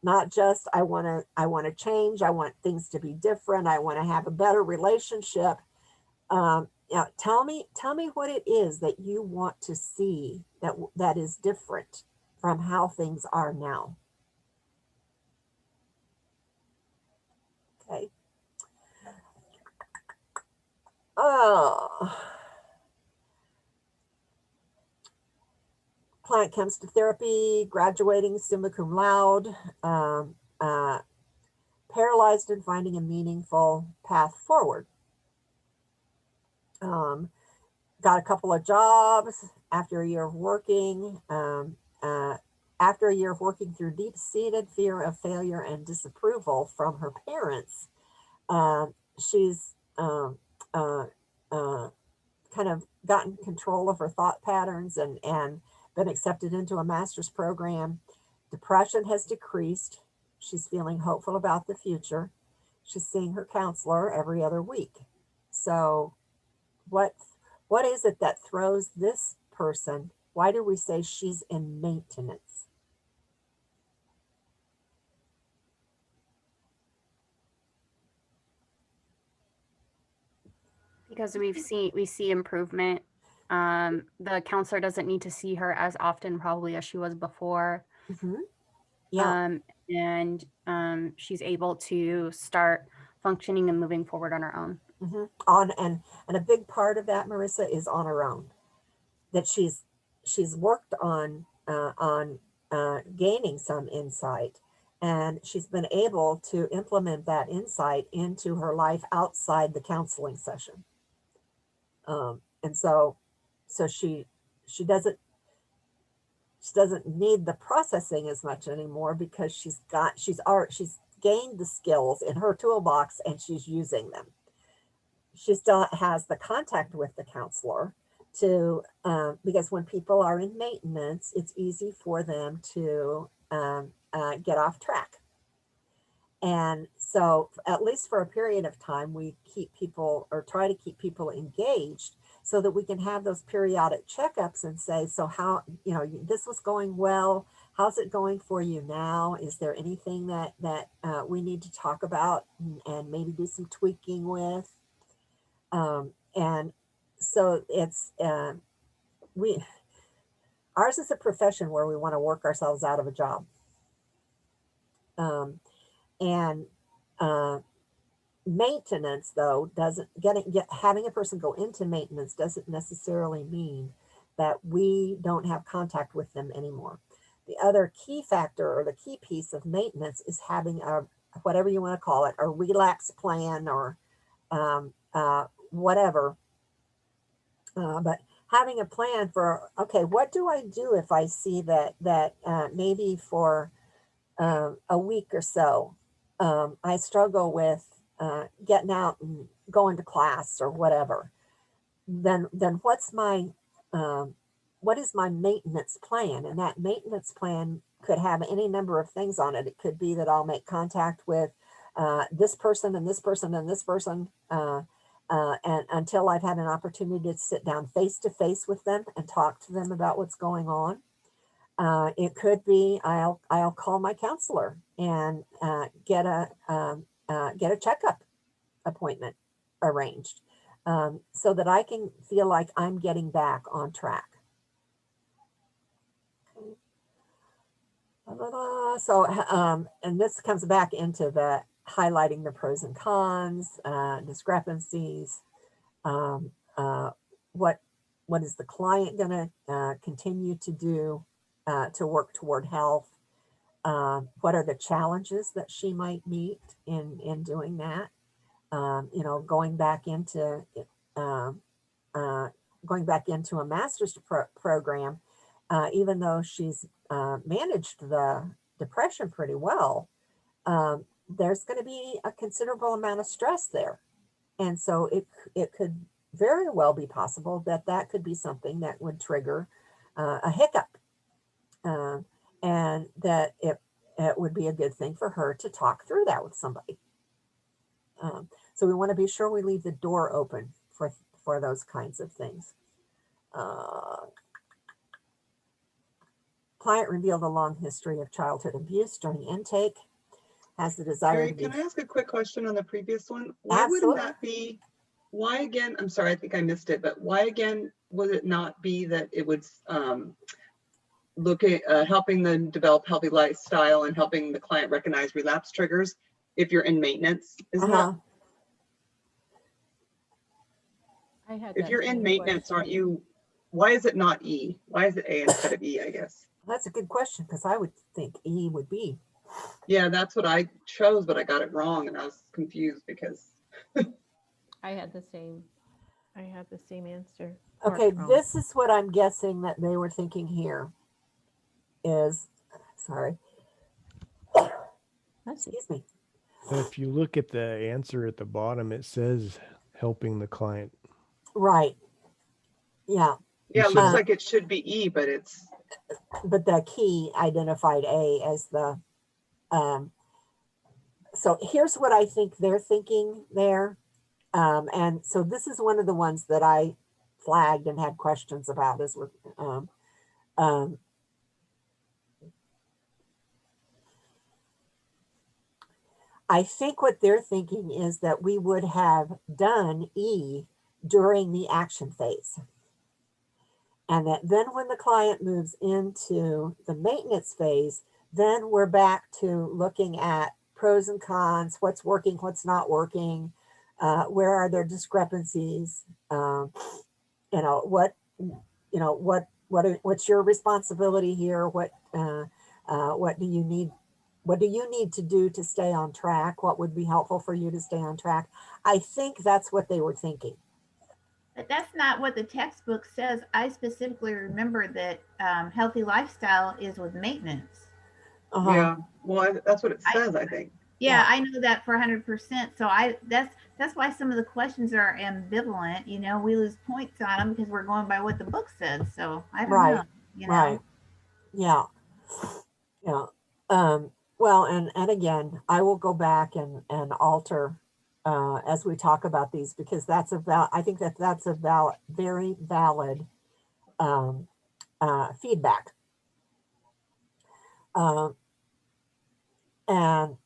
Not just I want to change, I want things to be different, I want to have a better relationship. Tell me what it is that you want to see that is different from how things are now. Okay. Client comes to therapy, graduating summa cum laude, paralyzed in finding a meaningful path forward. Got a couple of jobs after a year of working. After a year of working through deep-seated fear of failure and disapproval from her parents, she's kind of gotten control of her thought patterns and been accepted into a master's program. Depression has decreased. She's feeling hopeful about the future. She's seeing her counselor every other week. So what is it that throws this person? Why do we say she's in maintenance? Because we see improvement the counselor doesn't need to see her as often probably as she was before. Mhm. Yeah. She's able to start functioning and moving forward on her own. On and a big part of that, Marissa, is on her own. That she's worked on gaining some insight, and she's been able to implement that insight into her life outside the counseling session. And so she doesn't need the processing as much anymore, because she's gained the skills in her toolbox and she's using them. She still has the contact with the counselor to because when people are in maintenance, it's easy for them to get off track. And so at least for a period of time, we keep people, or try to keep people engaged, so that we can have those periodic checkups and say, so how, this was going well. How's it going for you now? Is there anything that we need to talk about and maybe do some tweaking with? And so it's ours is a profession where we want to work ourselves out of a job. And maintenance, though, doesn't having a person go into maintenance doesn't necessarily mean that we don't have contact with them anymore. The other key factor, or the key piece of maintenance, is having a, whatever you want to call it, a relapse plan, or whatever. But having a plan for, okay, what do I do if I see that maybe for a week or so, I struggle with getting out and going to class or whatever. Then what's my what is my maintenance plan? And that maintenance plan could have any number of things on it. It could be that I'll make contact with this person and this person and this person, and until I've had an opportunity to sit down face to face with them and talk to them about what's going on. It could be I'll call my counselor and get a checkup appointment arranged, so that I can feel like I'm getting back on track. So, and this comes back into the highlighting the pros and cons, discrepancies. What is the client going to continue to do to work toward health? What are the challenges that she might meet in doing that? Going back into a master's program, even though she's managed the depression pretty well, there's going to be a considerable amount of stress there, and so it could very well be possible that could be something that would trigger a hiccup, and that it would be a good thing for her to talk through that with somebody. So we want to be sure we leave the door open for those kinds of things. Client revealed a long history of childhood abuse during intake. Has the desire Mary, to be. can I ask a quick question on the previous one? Why wouldn't that be? Why again? I'm sorry, I think I missed it, but why again would it not be that it would look at helping them develop healthy lifestyle and helping the client recognize relapse triggers if you're in maintenance? Isn't that? If you're in maintenance, aren't you? Why is it not E? Why is it A instead of E, I guess? That's a good question, because I would think E would be. Yeah, that's what I chose, but I got it wrong and I was confused because I had the same answer. Okay, this is what I'm guessing that they were thinking here is, sorry. Excuse me. If you look at the answer at the bottom, it says helping the client. Right. Yeah. Yeah, it looks like it should be E, but it's. But the key identified A as the. So here's what I think they're thinking there. And so this is one of the ones that I flagged and had questions about, is with I think what they're thinking is that we would have done E during the action phase. And that then when the client moves into the maintenance phase, then we're back to looking at pros and cons, what's working, what's not working, where are there discrepancies, you know, what's your responsibility here? What do you need? What do you need to do to stay on track? What would be helpful for you to stay on track? I think that's what they were thinking. But that's not what the textbook says. I specifically remember that healthy lifestyle is with maintenance. Uh-huh. Yeah, well, that's what it says, I think. Yeah, I know that for 100%. So that's why some of the questions are ambivalent. You know, we lose points on them because we're going by what the book said. So I don't know. You know? Right. Yeah. Yeah. Well, and again, I will go back and alter as we talk about these, because that's I think that's a very valid feedback. And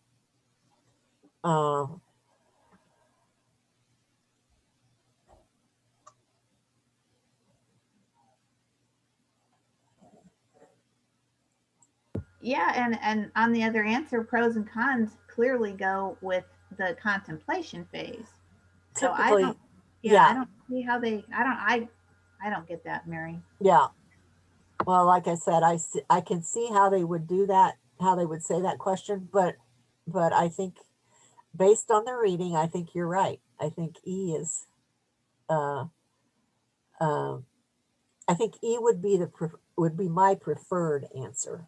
yeah, and on the other answer, pros and cons clearly go with the contemplation phase. So typically, I don't see how I don't get that, Mary. Yeah. Well, like I said, I can see how they would do that, how they would say that question, but I think based on the reading, I think you're right. I think E is, uh, I think E would be would be my preferred answer.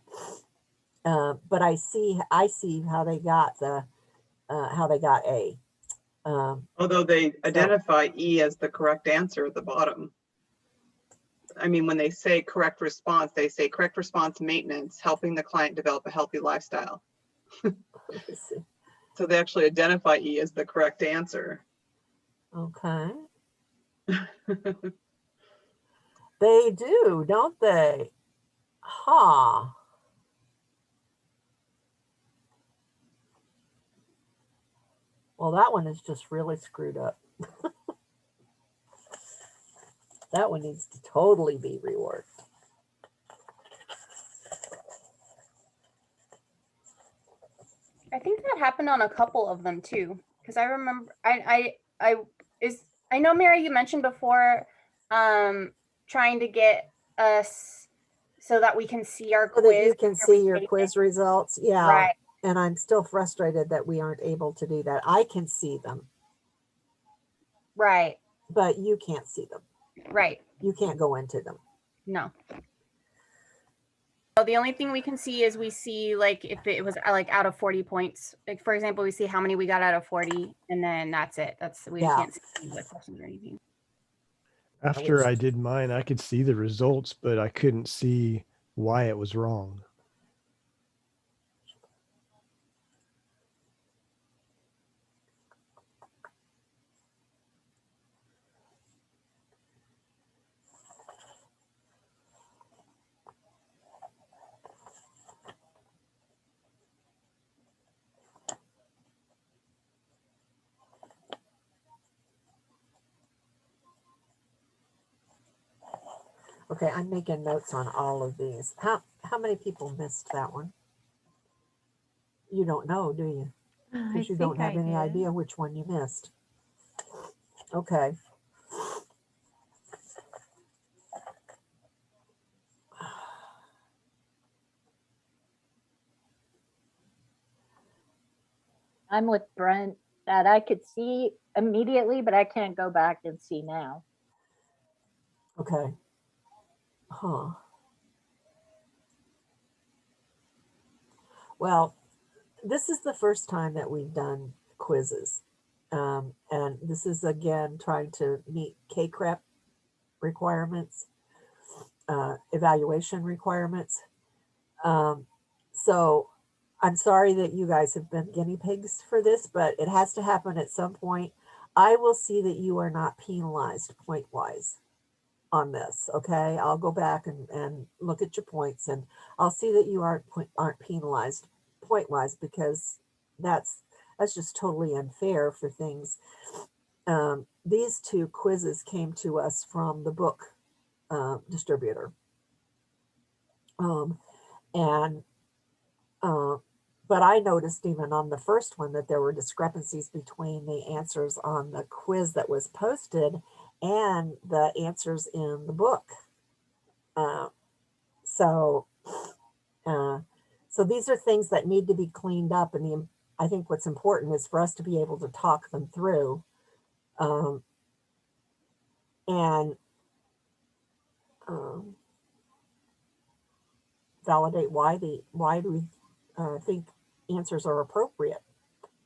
But I see how they got how they got A. Although they identify E as the correct answer at the bottom. I mean, when they say correct response, they say correct response maintenance, helping the client develop a healthy lifestyle. So they actually identify E as the correct answer. Okay. They do, don't they? Huh. Well, that one is just really screwed up. That one needs to totally be reworked. I think that happened on a couple of them too, because I remember I know, Mary, you mentioned before trying to get us so that we can see our So quiz. that you can see your quiz results. Yeah. Right. And I'm still frustrated that we aren't able to do that. I can see them. Right. But you can't see them. Right. You can't go into them. No. So the only thing we can see is we see like if it was like out of 40 points. Like for example, we see how many we got out of 40, and then that's it. We can't see the questions or anything. After I did mine, I could see the results, but I couldn't see why it was wrong. Okay, I'm making notes on all of these. How many people missed that one? You don't know, do you? Because you don't have any idea which one you missed. Okay. I'm with Brent that I could see immediately, but I can't go back and see now. Okay. Huh. Well, this is the first time that we've done quizzes. And this is again trying to meet CACREP requirements, evaluation requirements. So I'm sorry that you guys have been guinea pigs for this, but it has to happen at some point. I will see that you are not penalized point-wise on this, okay? I'll go back and look at your points, and I'll see that you aren't penalized point-wise, because that's just totally unfair for things. These two quizzes came to us from the book distributor. And but I noticed even on the first one that there were discrepancies between the answers on the quiz that was posted and the answers in the book. Uh, so, so these are things that need to be cleaned up, and I think what's important is for us to be able to talk them through, and validate why do we think answers are appropriate,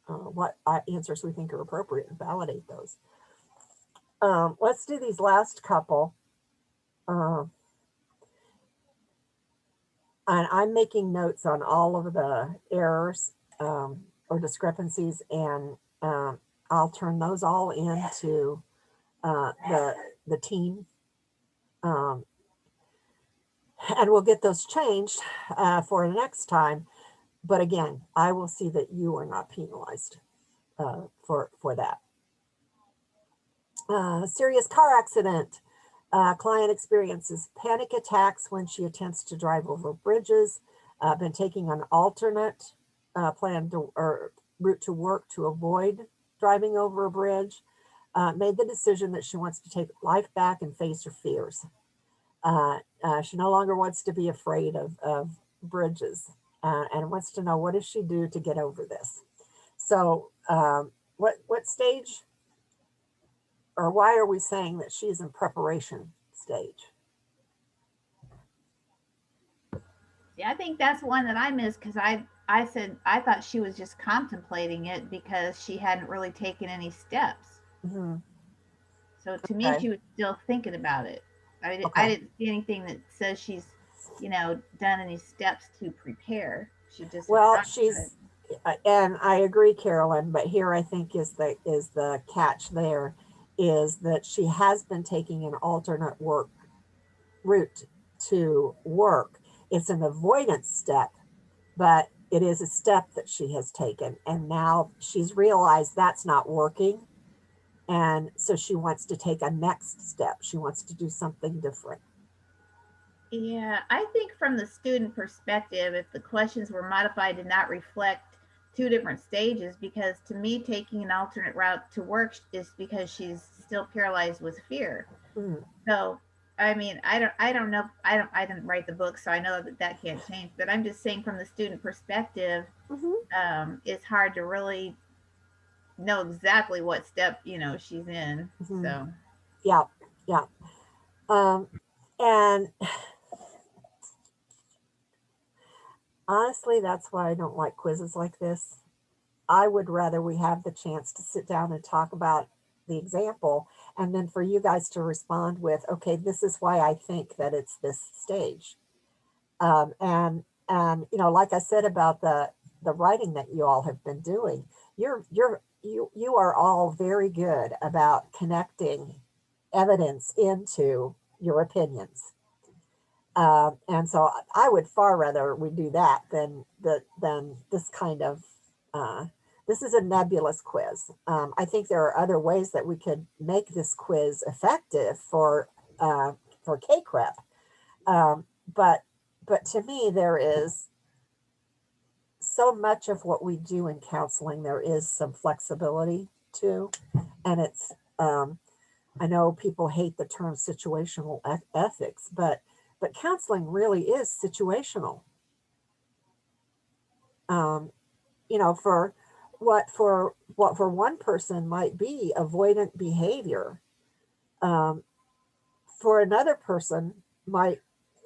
what answers we think are appropriate, and validate those. Let's do these last couple. And I'm making notes on all of the errors or discrepancies, and I'll turn those all into the team, and we'll get those changed for the next time. But again, I will see that you are not penalized for that. Serious car accident. Client experiences panic attacks when she attempts to drive over bridges. Been taking an alternate plan to, or route to work to avoid driving over a bridge. Made the decision that she wants to take life back and face her fears. She no longer wants to be afraid of bridges, and wants to know, what does she do to get over this? So what stage, or why are we saying that she's in preparation stage? Yeah, I think that's one that I missed, because I said I thought she was just contemplating it because she hadn't really taken any steps. Mm-hmm. So to me, Okay. she was still thinking about it. I Okay. didn't see anything that says she's, done any steps to prepare. She just Well, thought about it. and I agree, Carolyn, but here I think is the catch there, is that she has been taking an alternate route to work. It's an avoidance step, but it is a step that she has taken, and now she's realized that's not working, and so she wants to take a next step. She wants to do something different. Yeah, I think from the student perspective, if the questions were modified to not reflect two different stages, because to me, taking an alternate route to work is because she's still paralyzed with fear. Mm. So, I mean, I don't know. I didn't write the book, so I know that can't change. But I'm just saying, from the student perspective, Mm-hmm. it's hard to really know exactly what step she's in. Mm-hmm. So, Yeah. And honestly, that's why I don't like quizzes like this. I would rather we have the chance to sit down and talk about the example, and then for you guys to respond with, okay, this is why I think that it's this stage. And like I said about the writing that you all have been doing, you are all very good about connecting evidence into your opinions. And so I would far rather we do that than this kind of, this is a nebulous quiz. I think there are other ways that we could make this quiz effective for CACREP. But to me, there is so much of what we do in counseling, there is some flexibility to, and it's, I know people hate the term situational ethics, but counseling really is situational. For what for one person might be avoidant behavior, for another person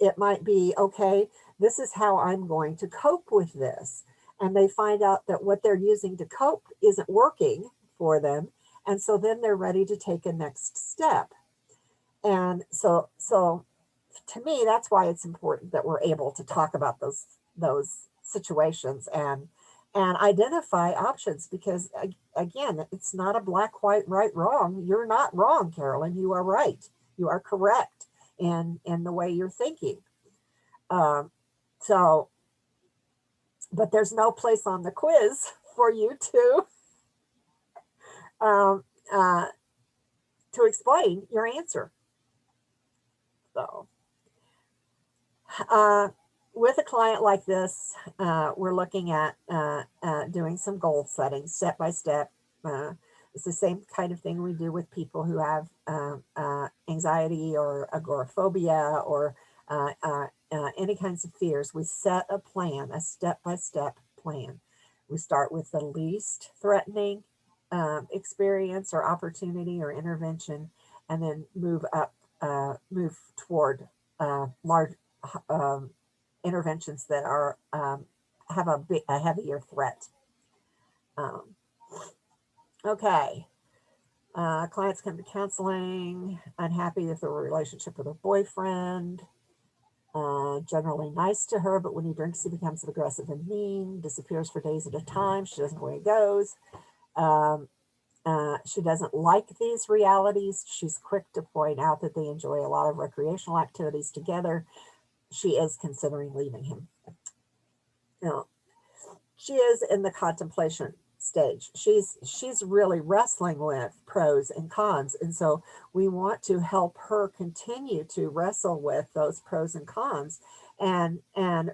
it might be, okay, this is how I'm going to cope with this, and they find out that what they're using to cope isn't working for them, and so then they're ready to take a next step. And so to me, that's why it's important that we're able to talk about those situations and identify options, because again, it's not a black, white, right, wrong. You're not wrong, Carolyn. You are right. You are correct in the way you're thinking. So, but there's no place on the quiz for you to explain your answer. So, with a client like this, we're looking at doing some goal setting step by step. It's the same kind of thing we do with people who have anxiety or agoraphobia or any kinds of fears. We set a plan, a step by step plan. We start with the least threatening experience or opportunity or intervention, and then move up, move toward large interventions that are have a heavier threat. Okay. Clients come to counseling, unhappy with their relationship with her boyfriend, generally nice to her, but when he drinks, he becomes aggressive and mean, disappears for days at a time. She doesn't know where he goes. She doesn't like these realities. She's quick to point out that they enjoy a lot of recreational activities together. She is considering leaving him. She is in the contemplation stage. She's really wrestling with pros and cons, and so we want to help her continue to wrestle with those pros and cons and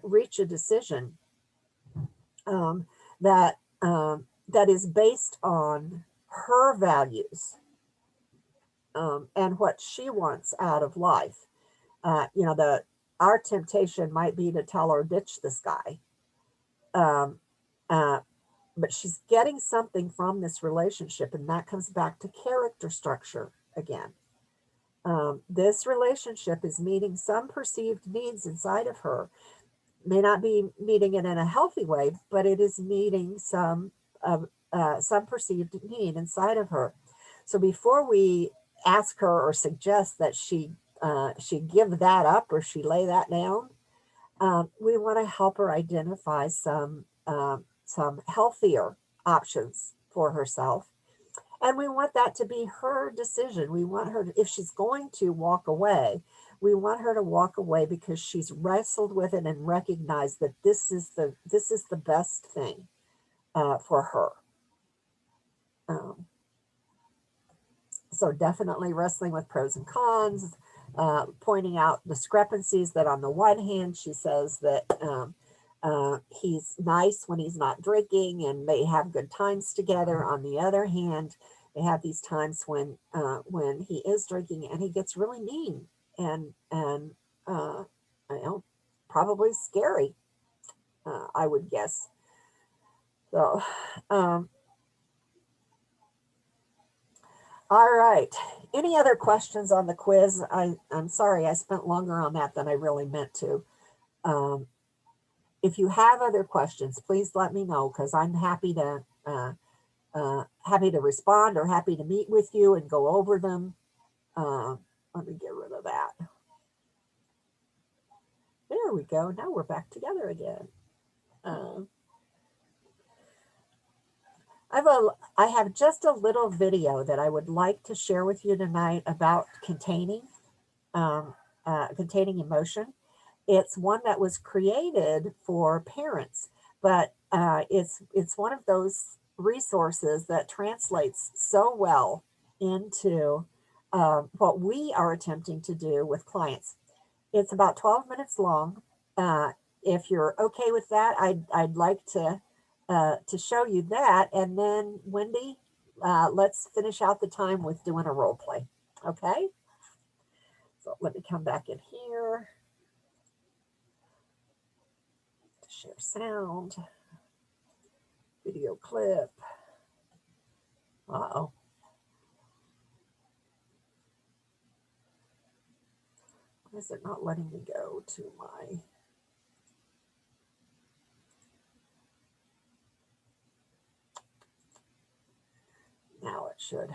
reach a decision that is based on her values and what she wants out of life. Our temptation might be to tell her ditch this guy. But she's getting something from this relationship, and that comes back to character structure again. This relationship is meeting some perceived needs inside of her. May not be meeting it in a healthy way, but it is meeting some perceived need inside of her. So before we ask her or suggest that she give that up or she lay that down, we want to help her identify some healthier options for herself. And we want that to be her decision. We want her to, if she's going to walk away, we want her to walk away because she's wrestled with it and recognized that this is the best thing for her. So definitely wrestling with pros and cons, pointing out discrepancies that on the one hand, she says that he's nice when he's not drinking and they have good times together. On the other hand, they have these times when he is drinking and he gets really mean and probably scary, I would guess. So, all right. Any other questions on the quiz? I'm sorry, I spent longer on that than I really meant to. If you have other questions, please let me know, because I'm happy to respond or happy to meet with you and go over them. Let me get rid of that. There we go. Now we're back together again. I have just a little video that I would like to share with you tonight about containing emotion. It's one that was created for parents, but it's one of those resources that translates so well into what we are attempting to do with clients. It's about 12 minutes long. If you're okay with that, I'd like to show you that, and then Wendy, let's finish out the time with doing a role play. Okay. So let me come back in here. Share sound, video clip. Uh-oh. Why is it not letting me go to my... Now it should.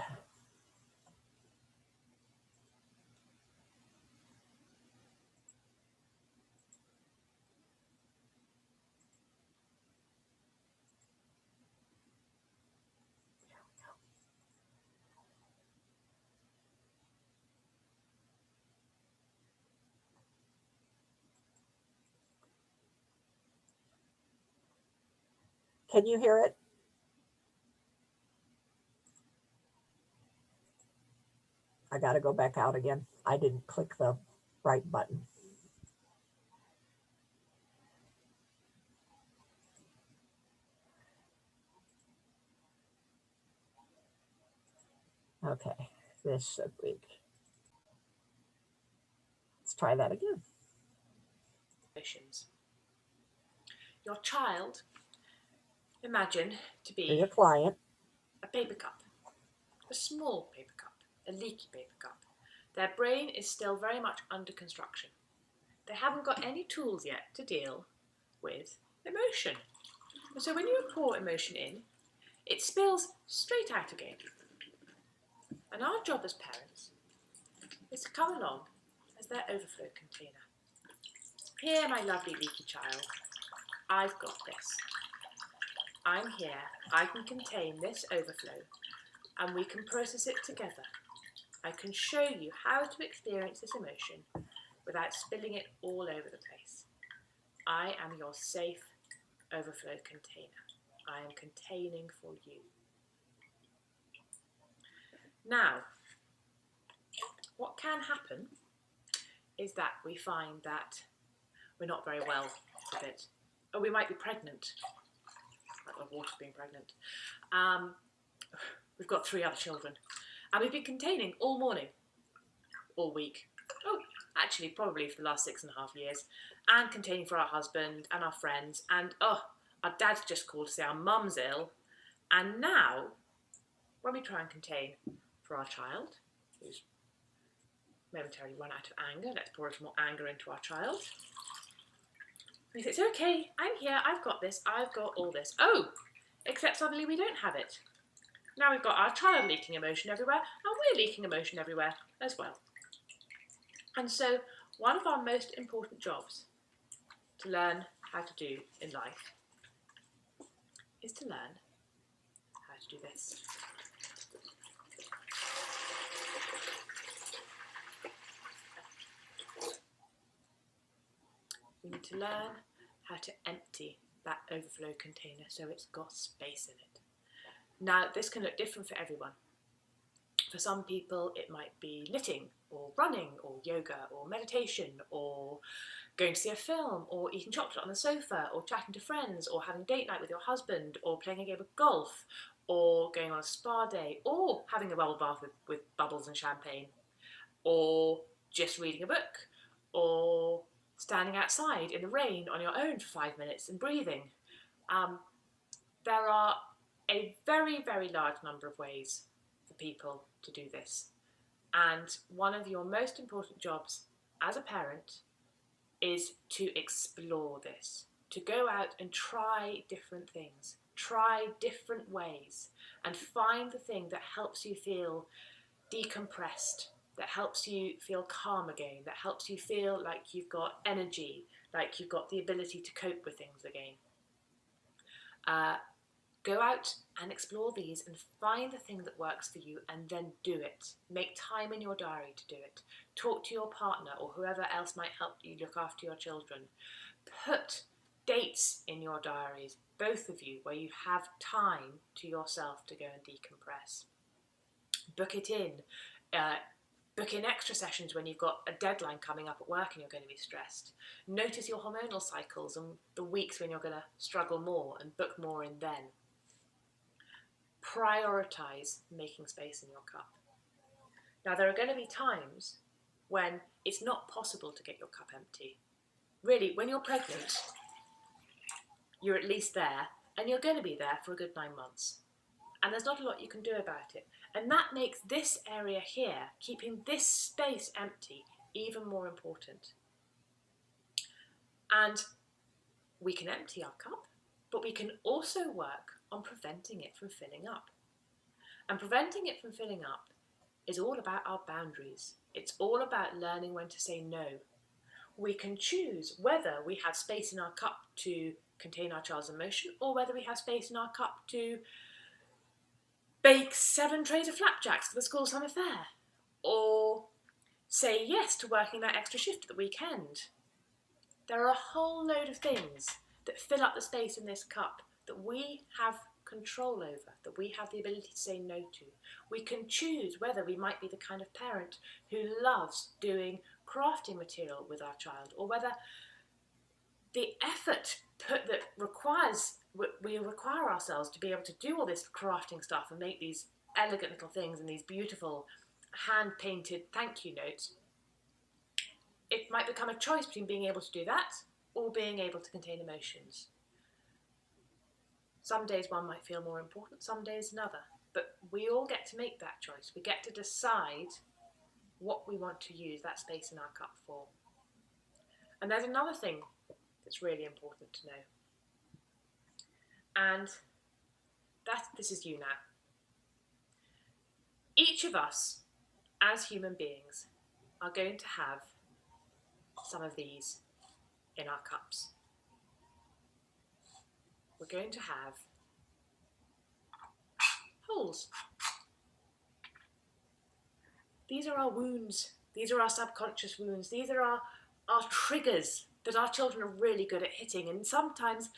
Can you hear it? I got to go back out again. I didn't click the right button. Okay, this should be. Let's try that again. Emotions. Your child, imagine to You're your be client. a paper cup, a small paper cup, a leaky paper cup. Their brain is still very much under construction. They haven't got any tools yet to deal with emotion. And so when you pour emotion in, it spills straight out again. And our job as parents is to come along as their overflow container. Here, my lovely leaky child, I've got this. I'm here, I can contain this overflow, and we can process it together. I can show you how to experience this emotion without spilling it all over the place. I am your safe overflow container. I am containing for you. Now, what can happen is that we find that we're not very well with it. Or we might be pregnant. Like the water being pregnant. We've got 3 other children. And we've been containing all morning, all week. Oh, actually, probably for the last 6.5 years. And containing for our husband and our friends. And our dad's just called to say our mum's ill. And now, when we try and contain for our child, who's momentarily run out of anger, let's pour a little more anger into our child. We say, it's okay, I'm here, I've got this, I've got all this. Oh, except suddenly we don't have it. Now we've got our child leaking emotion everywhere, and we're leaking emotion everywhere as well. And so, one of our most important jobs to learn how to do in life is to learn how to do this. We need to learn how to empty that overflow container so it's got space in it. Now, this can look different for everyone. For some people, it might be knitting, or running, or yoga, or meditation, or going to see a film, or eating chocolate on the sofa, or chatting to friends, or having date night with your husband, or playing a game of golf, or going on a spa day, or having a bubble bath with bubbles and champagne, or just reading a book, or standing outside in the rain on your own for 5 minutes and breathing. There are a very, very large number of ways for people to do this. And one of your most important jobs as a parent is to explore this, to go out and try different things, try different ways, and find the thing that helps you feel decompressed, that helps you feel calm again, that helps you feel like you've got energy, like you've got the ability to cope with things again. Go out and explore these and find the thing that works for you and then do it. Make time in your diary to do it. Talk to your partner or whoever else might help you look after your children. Put dates in your diaries, both of you, where you have time to yourself to go and decompress. Book it in. Book in extra sessions when you've got a deadline coming up at work and you're going to be stressed. Notice your hormonal cycles and the weeks when you're going to struggle more and book more in then. Prioritise making space in your cup. Now, there are going to be times when it's not possible to get your cup empty. Really, when you're pregnant, you're at least there, and you're going to be there for a good 9 months. And there's not a lot you can do about it. And that makes this area here, keeping this space empty, even more important. And we can empty our cup, but we can also work on preventing it from filling up. And preventing it from filling up is all about our boundaries. It's all about learning when to say no. We can choose whether we have space in our cup to contain our child's emotion or whether we have space in our cup to bake 7 trays of flapjacks for the school summer fair, or say yes to working that extra shift at the weekend. There are a whole load of things that fill up the space in this cup that we have control over, that we have the ability to say no to. We can choose whether we might be the kind of parent who loves doing crafting material with our child, or whether the effort that we require ourselves to be able to do all this crafting stuff and make these elegant little things and these beautiful hand-painted thank you notes, it might become a choice between being able to do that or being able to contain emotions. Some days one might feel more important, some days another, but we all get to make that choice. We get to decide what we want to use that space in our cup for. And there's another thing that's really important to know. And this is you now. Each of us, as human beings, are going to have some of these in our cups. We're going to have holes. These are our wounds. These are our subconscious wounds. These are our triggers that our children are really good at hitting. And sometimes,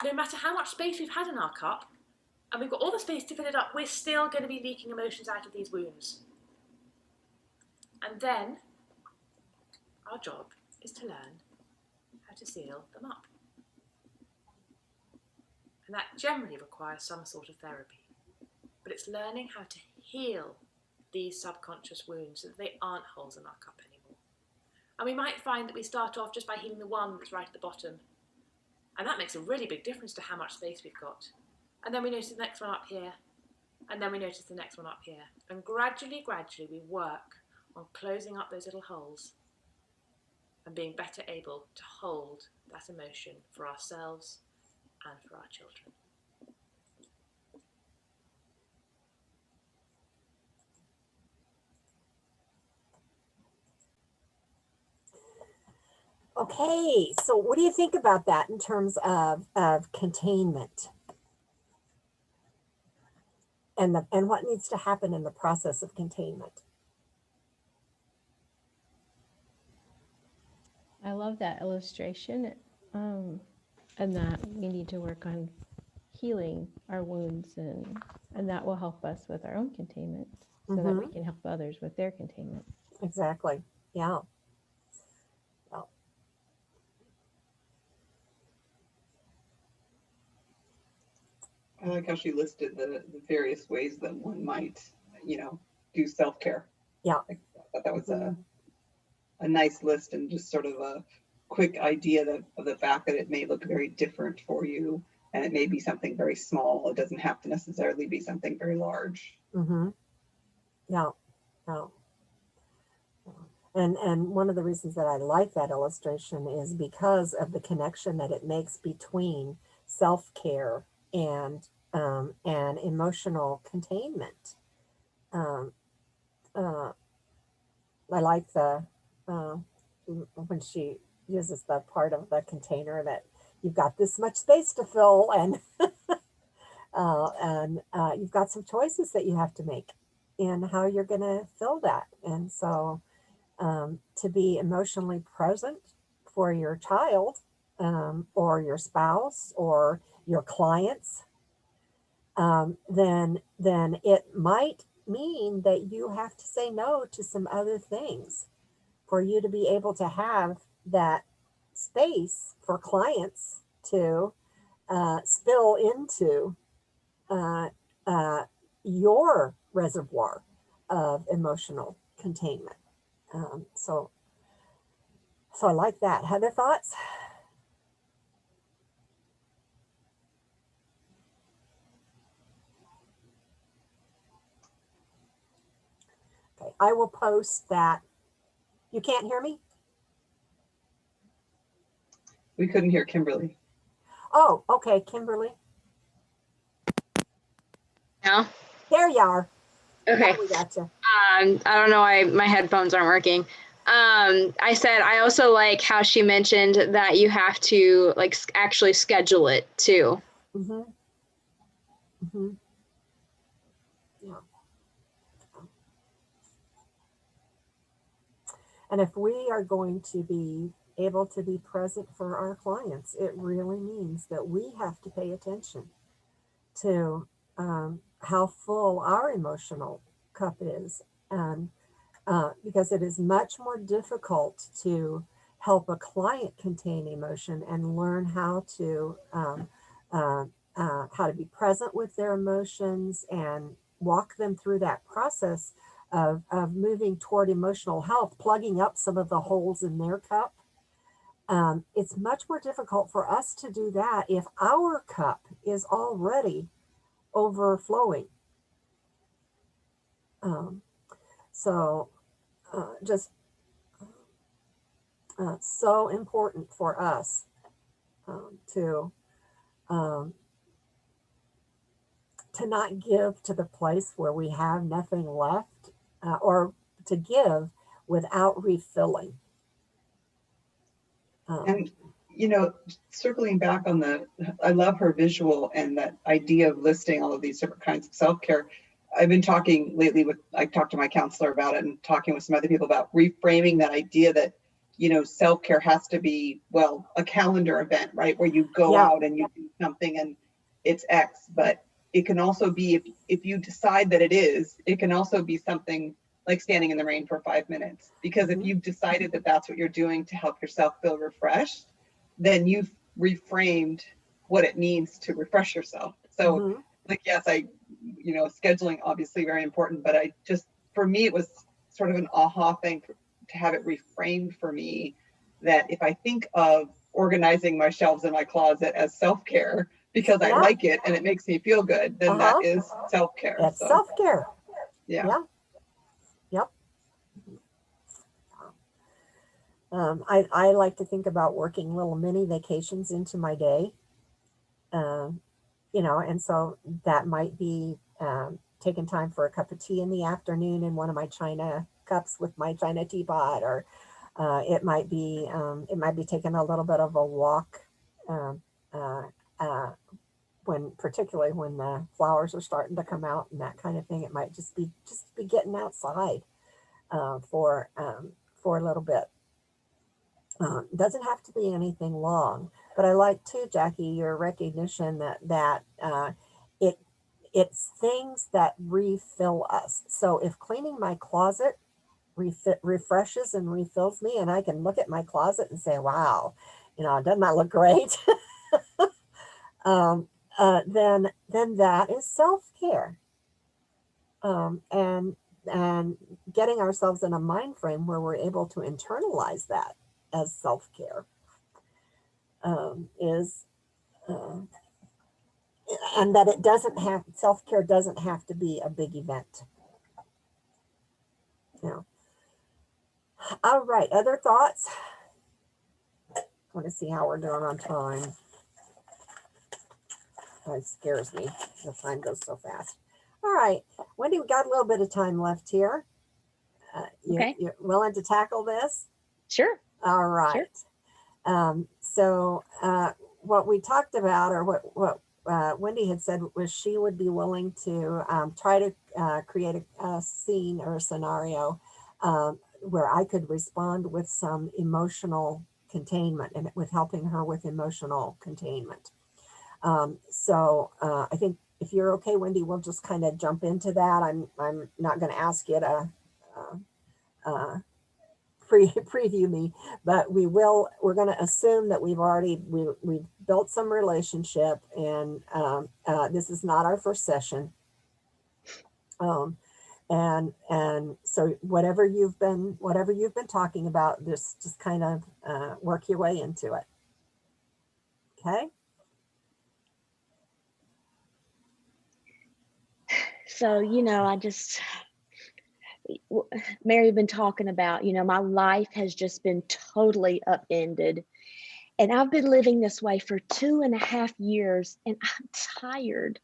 no matter how much space we've had in our cup, and we've got all the space to fill it up, we're still going to be leaking emotions out of these wounds. And then, our job is to learn how to seal them up. And that generally requires some sort of therapy. But it's learning how to heal these subconscious wounds so that they aren't holes in our cup anymore. And we might find that we start off just by healing the one that's right at the bottom. And that makes a really big difference to how much space we've got. And then we notice the next one up here. And then we notice the next one up here. And gradually, we work on closing up those little holes and being better able to hold that emotion for ourselves and for our children. Okay, so what do you think about that in terms of containment? And what needs to happen in the process of containment? I love that illustration, and that we need to work on healing our wounds, and that will help us with our own containment, so that we can help others with their containment. Exactly. Yeah. Well, I like how she listed the various ways that one might, do self-care. Yeah. I thought that was a nice list, and just sort of a quick idea of the fact that it may look very different for you, and it may be something very small. It doesn't have to necessarily be something very large. Yeah. Yeah. And one of the reasons that I like that illustration is because of the connection that it makes between self-care and emotional containment. I like when she uses the part of the container that you've got this much space to fill, and you've got some choices that you have to make in how you're going to fill that. And so to be emotionally present for your child, or your spouse or your clients, then it might mean that you have to say no to some other things for you to be able to have that space for clients to spill into your reservoir of emotional containment. So I like that. Other thoughts? Okay, I will post that. You can't hear me? We couldn't hear Kimberly. Oh, okay, Kimberly. Now? There you are. Okay. Now we got you. I don't know why my headphones aren't working. I said I also like how she mentioned that you have to actually schedule it too. Yeah. And if we are going to be able to be present for our clients, it really means that we have to pay attention to how full our emotional cup is, and because it is much more difficult to help a client contain emotion and learn how to be present with their emotions and walk them through that process of moving toward emotional health, plugging up some of the holes in their cup. It's much more difficult for us to do that if our cup is already overflowing. Just so important for us to not give to the place where we have nothing left, or to give without refilling. And, you know, circling back on I love her visual and that idea of listing all of these different kinds of self-care. I've been talking lately I talked to my counselor about it and talking with some other people about reframing that idea that, you know, self-care has to be, well, a calendar event, right? Where you go out and you do something and it's X, but it can also be, if you decide that it can also be something like standing in the rain for 5 minutes. Because if you've decided that that's what you're doing to help yourself feel refreshed, then you've reframed what it means to refresh yourself. So like, yes, scheduling obviously very important, but for me, it was sort of an aha thing to have it reframed for me, that if I think of organizing my shelves in my closet as self-care because I like it and it makes me feel good, then that is self-care. That's self-care. Yeah. Yep. I like to think about working little mini vacations into my day. And so that might be taking time for a cup of tea in the afternoon in one of my china cups with my china teapot, or it might be taking a little bit of a walk particularly when the flowers are starting to come out and that kind of thing. It might just be getting outside for a little bit. Doesn't have to be anything long, but I like too, Jackie, your recognition that it's things that refill us. So if cleaning my closet refreshes and refills me, and I can look at my closet and say, wow, doesn't that look great? Then that is self-care. And getting ourselves in a mind frame where we're able to internalize that as self-care and that self-care doesn't have to be a big event. All right, other thoughts? I want to see how we're doing on time. It scares me. The time goes so fast. All right, Wendy, we got a little bit of time left here. Okay. You're willing to tackle this? Sure. All right. Sure. What we talked about, or what Wendy had said, was she would be willing to try to create a scene or a scenario where I could respond with some emotional containment, and with helping her with emotional containment. I think if you're okay, Wendy, we'll just kind of jump into that. I'm not going to ask you to preview me, but we're going to assume that we've built some relationship, and this is not our first session. And so whatever you've been talking about, just kind of work your way into it. Okay. So, Mary had been talking about, my life has just been totally upended. And I've been living this way for 2.5 years, and I'm tired.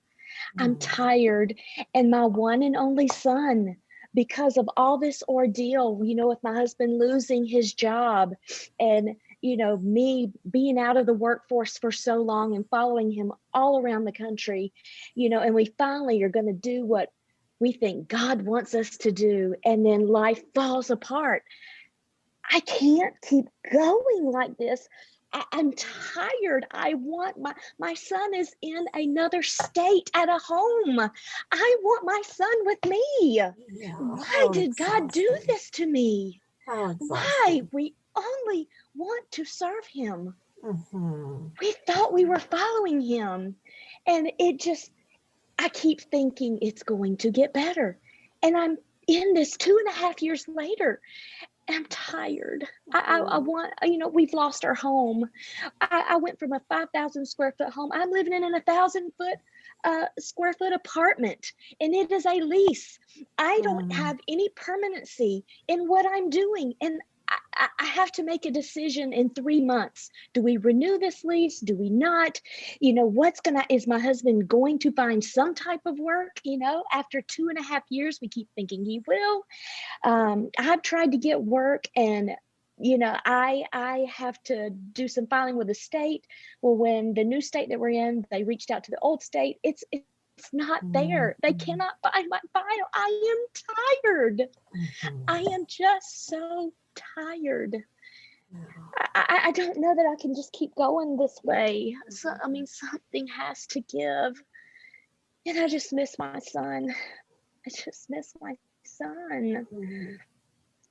I'm tired. And my one and only son, because of all this ordeal, with my husband losing his job and, me being out of the workforce for so long and following him all around the country, and we finally are going to do what we think God wants us to do. And then life falls apart. I can't keep going like this. I'm tired. I want my son is in another state at a home. I want my son with me. Yeah. Why How did God do exhausting. this to me? How Why? exhausting. We only want to serve him. Mm-hmm. We thought we were following him. And I keep thinking it's going to get better. And I'm in this 2.5 years later. I'm tired. I want, we've lost our home. I went from a 5,000 square foot home. I'm living in a 1,000 square foot apartment, and it is a lease. I don't have any permanency in what I'm doing. And I have to make a decision in 3 months. Do we renew this lease? Do we not? Is my husband going to find some type of work? After 2.5 years, we keep thinking he will. I've tried to get work, and I have to do some filing with the state. Well, when the new state that we're in, they reached out to the old state. It's not there. They cannot find my file. I am tired. I am just so tired. I don't know that I can just keep going this way. So, something has to give. And I just miss my son. I just miss my son.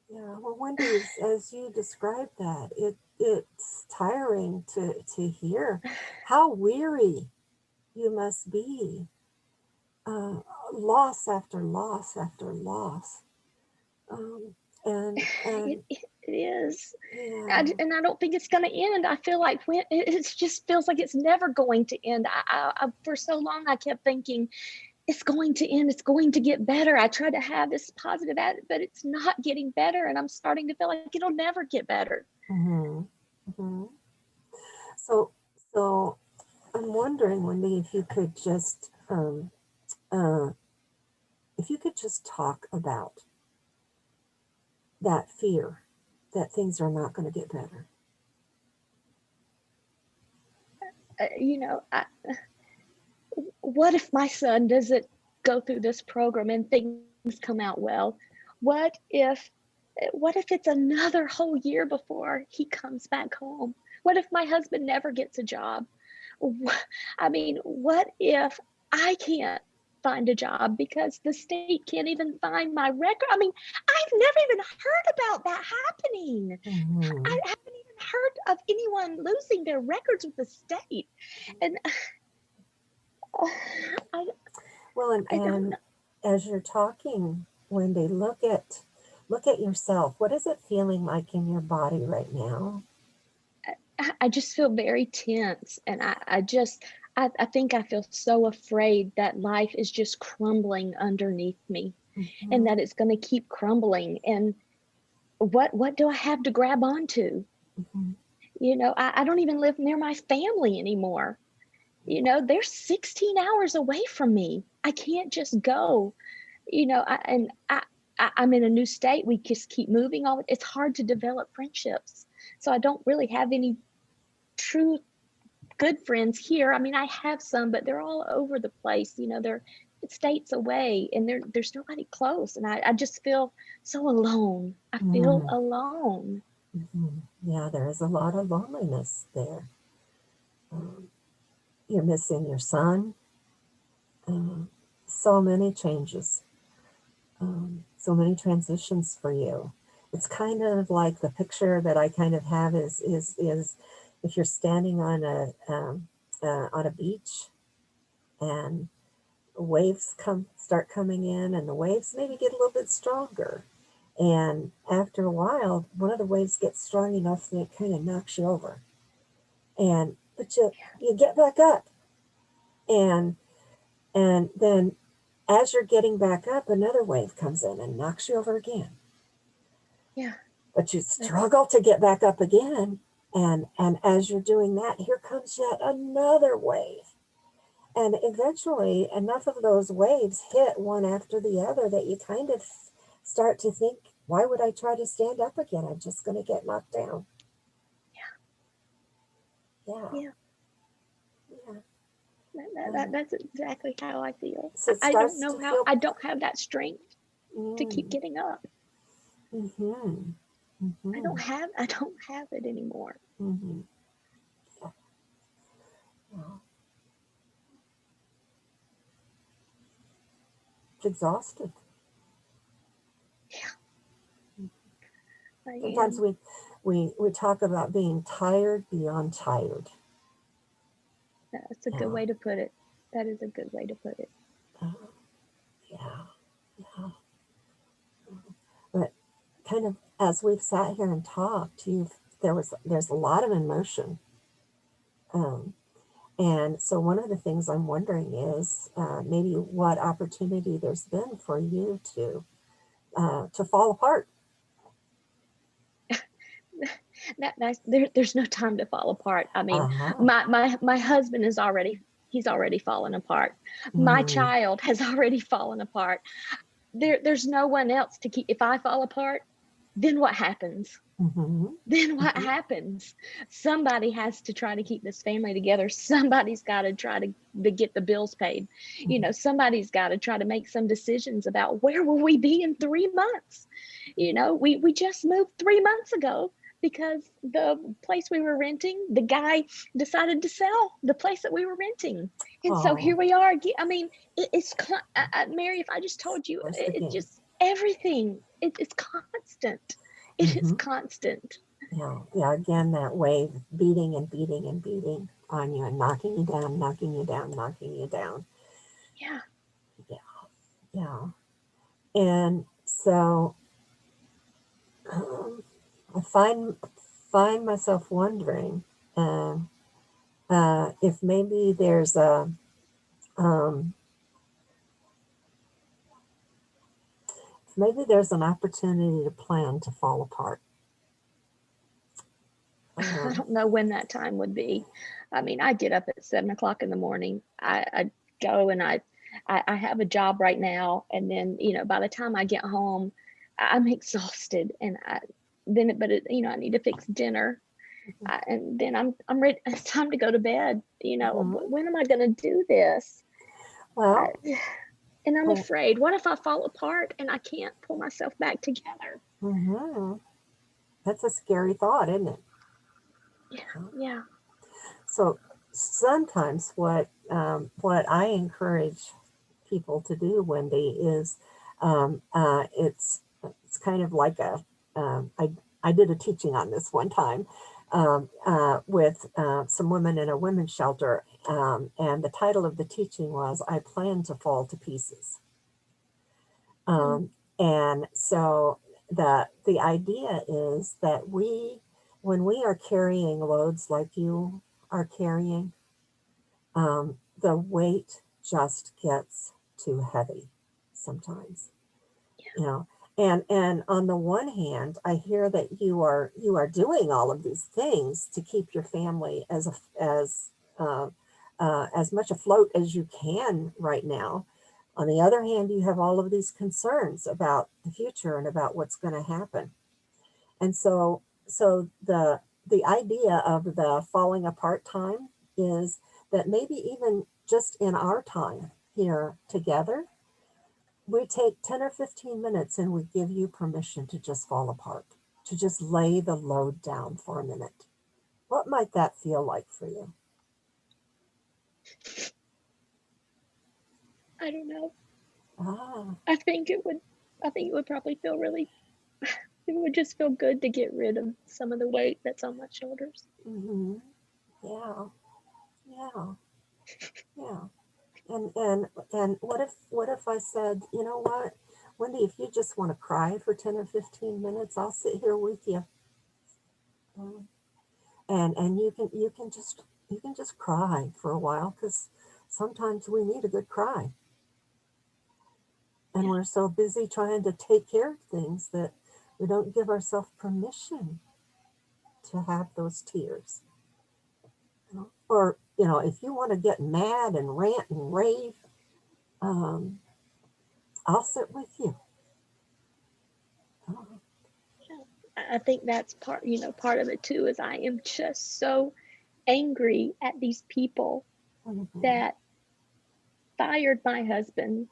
Yeah, well, Wendy, as you described that, it's tiring to hear how weary you must be. Loss after loss after loss. And It is. yeah. And I don't think it's going to end. I feel like it just feels like it's never going to end. I for so long, I kept thinking, it's going to end. It's going to get better. I tried to have this positive attitude, but it's not getting better. And I'm starting to feel like it'll never get better. So I'm wondering, Wendy, if you could just talk about that fear that things are not going to get better. What if my son doesn't go through this program and things come out well? What if it's another whole year before he comes back home? What if my husband never gets a job? What if I can't find a job because the state can't even find my record? I've never even heard about that happening. I haven't even heard of anyone losing their records with the state. And and as you're talking, Wendy, look at yourself. What is it feeling like in your body right now? I just feel very tense, and I think I feel so afraid that life is just crumbling underneath me, and that it's going to keep crumbling. And what do I have to grab onto? I don't even live near my family anymore. They're 16 hours away from me. I can't just go. I'm in a new state. We just keep moving. It's hard to develop friendships. So I don't really have any true good friends here. I have some, but they're all over the place. They're states away, and there's nobody close. And I just feel so alone. I feel alone. Yeah, there is a lot of loneliness there. You're missing your son. So many changes. So many transitions for you. It's kind of like the picture that I kind of have is if you're standing on a beach and waves start coming in, and the waves maybe get a little bit stronger, and after a while one of the waves gets strong enough that it kind of knocks you over, but you get back up, and then as you're getting back up, another wave comes in and knocks you over again. Yeah. But you struggle to get back up again. And as you're doing that, here comes yet another wave. And eventually enough of those waves hit one after the other that you kind of start to think, why would I try to stand up again? I'm just going to get knocked down. Yeah. That's exactly how I feel. So I don't know how. I don't have that strength to keep getting up. I don't have it anymore. Yeah. It's exhausted. I Sometimes am. we talk about being tired beyond tired. That's a Yeah. good way to put it. That is a good way to put it. Yeah. Yeah. But kind of as we've sat here and talked, there's a lot of emotion. And so one of the things I'm wondering is maybe what opportunity there's been for you to fall apart. There's no time to fall apart. I mean, Uh-huh. my husband he's already fallen apart. My child has already fallen apart. There's no one else to keep. If I fall apart, then what happens? Mm-hmm. Then what happens? Somebody has to try to keep this family together. Somebody's got to try to get the bills paid. You know, somebody's got to try to make some decisions about where will we be in 3 months. You know, we just moved 3 months ago because the place we were renting, the guy decided to sell the place that we were renting. And so here we are. I mean, it's Mary, if I just told you, it's just everything. It's constant. It is constant. Yeah, yeah. Again, that wave beating and beating and beating on you and knocking you down, knocking you down, knocking you down. Yeah. Yeah, yeah. And so I find myself wondering if maybe there's a maybe there's an opportunity to plan to fall apart. I don't know when that time would be. I mean, I get up at 7 o'clock in the morning. I go and I have a job right now. And then, you know, by the time I get home, I'm exhausted and I need to fix dinner. And then I'm ready. It's time to go to bed. You know, when am I going to do this? Well, and I'm afraid, what if I fall apart and I can't pull myself back together? That's a scary thought, isn't it? Yeah. So sometimes what I encourage people to do, Wendy, is it's kind of like I did a teaching on this one time with some women in a women's shelter, and the title of the teaching was "I Plan to Fall to Pieces." And so the idea is that when we are carrying loads like you are carrying, the weight just gets too heavy sometimes. You know, and on the one hand, I hear that you are doing all of these things to keep your family as much afloat as you can right now. On the other hand, you have all of these concerns about the future and about what's going to happen. And so the idea of the falling apart time is that maybe even just in our time here together, we take 10 or 15 minutes and we give you permission to just fall apart, to just lay the load down for a minute. What might that feel like for you? I don't know. I think it would probably feel really, it would just feel good to get rid of some of the weight that's on my shoulders. Yeah. And what if I said, you know what, Wendy, if you just want to cry for 10 or 15 minutes, I'll sit here with you. And you can just cry for a while, because sometimes we need a good cry. And we're so busy trying to take care of things that we don't give ourselves permission to have those tears. Or, you know, if you want to get mad and rant and rave, I'll sit with you. I think that's part of it too, is I am just so angry at these people that fired my husband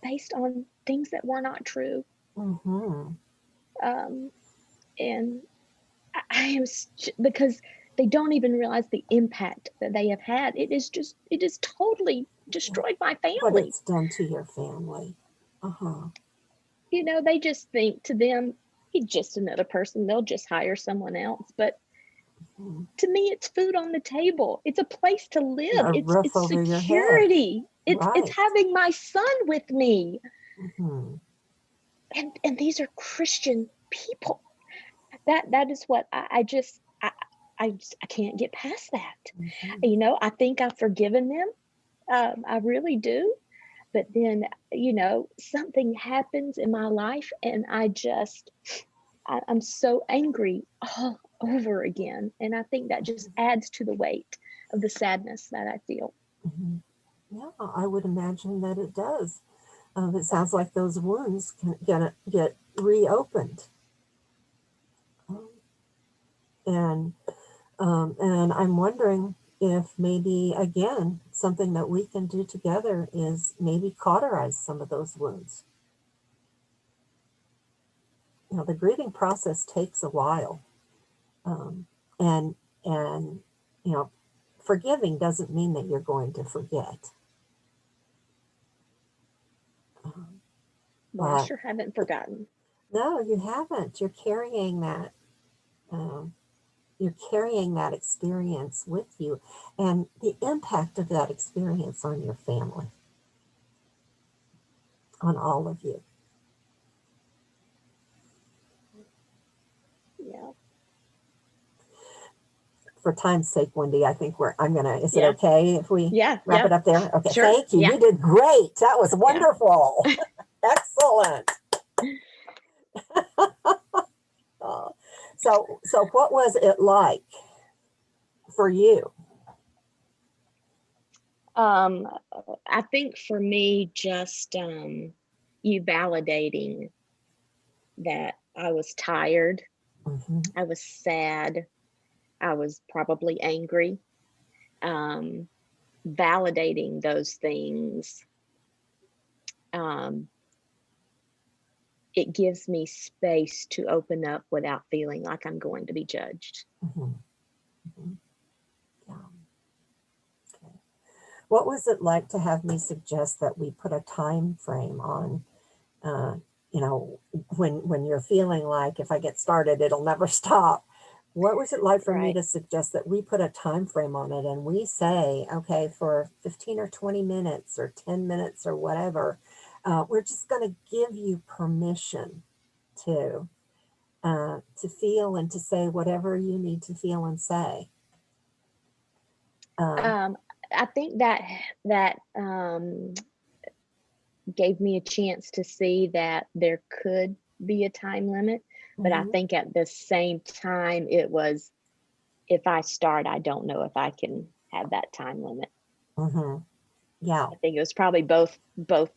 based on things that were not true. And I am, because they don't even realize the impact that they have had. It is totally destroyed my What family. it's done to your family. Uh-huh. You know, they just think, to them, he's just another person. They'll just hire someone else. But Mhm. to me, it's food on the table. It's a place to live. A roof It's over your head. security. It's Right. having my son with me. Mhm. And these are Christian people. That is what I can't get past that. Mhm. You know, I think I've forgiven them. I really do. But then, you know, something happens in my life and I'm so angry all over again. And I think that just adds to the weight of the sadness that I feel. Mhm. Yeah, I would imagine that it does. It sounds like those wounds can get reopened. And I'm wondering if maybe, again, something that we can do together is maybe cauterize some of those wounds. You know, the grieving process takes a while. Um, and, you know, forgiving doesn't mean that you're going to forget. Well, I But sure haven't forgotten. no, you haven't. You're carrying that. You're carrying that experience with you and the impact of that experience on your family, on all of you. Yeah. For time's sake, Wendy, I think is it Yeah. okay if we Yeah. wrap Yeah. it up there? Okay, Sure. thank you. Yeah. You did great. That was wonderful. Excellent. So what was it like for you? I think for me, just you validating that I was tired, Mhm. I was sad, I was probably angry. Validating those things, it gives me space to open up without feeling like I'm going to be judged. Mhm. Mhm. Yeah. Okay. What was it like to have me suggest that we put a time frame on, you know, when you're feeling like if I get started, it'll never stop? What was it like for me Right. to suggest that we put a time frame on it and we say, okay, for 15 or 20 minutes or 10 minutes or whatever, we're just going to give you permission to feel and to say whatever you need to feel and say. I think that gave me a chance to see that there could be a time limit, but I Mhm. think at the same time it was, if I start, I don't know if I can have that time limit. Mhm. Yeah. I think it was probably both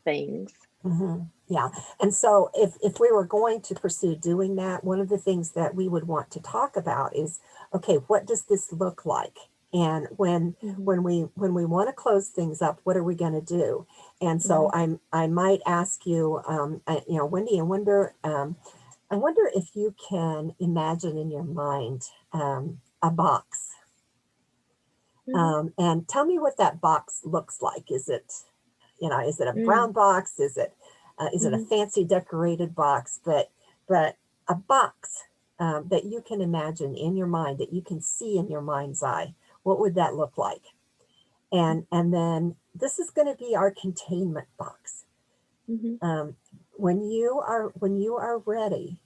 things. Mhm. Yeah. And so if we were going to pursue doing that, one of the things that we would want to talk about is, okay, what does this look like? And when we want to close things up, what are we going to do? And so I might ask you, you know, Wendy, I wonder if you can imagine in your mind a box. And tell me what that box looks like. Is it, you know, is it a brown box? Is it a fancy decorated box? But a box that you can imagine in your mind, that you can see in your mind's eye. What would that look like? And then this is going to be our containment box. When you are ready,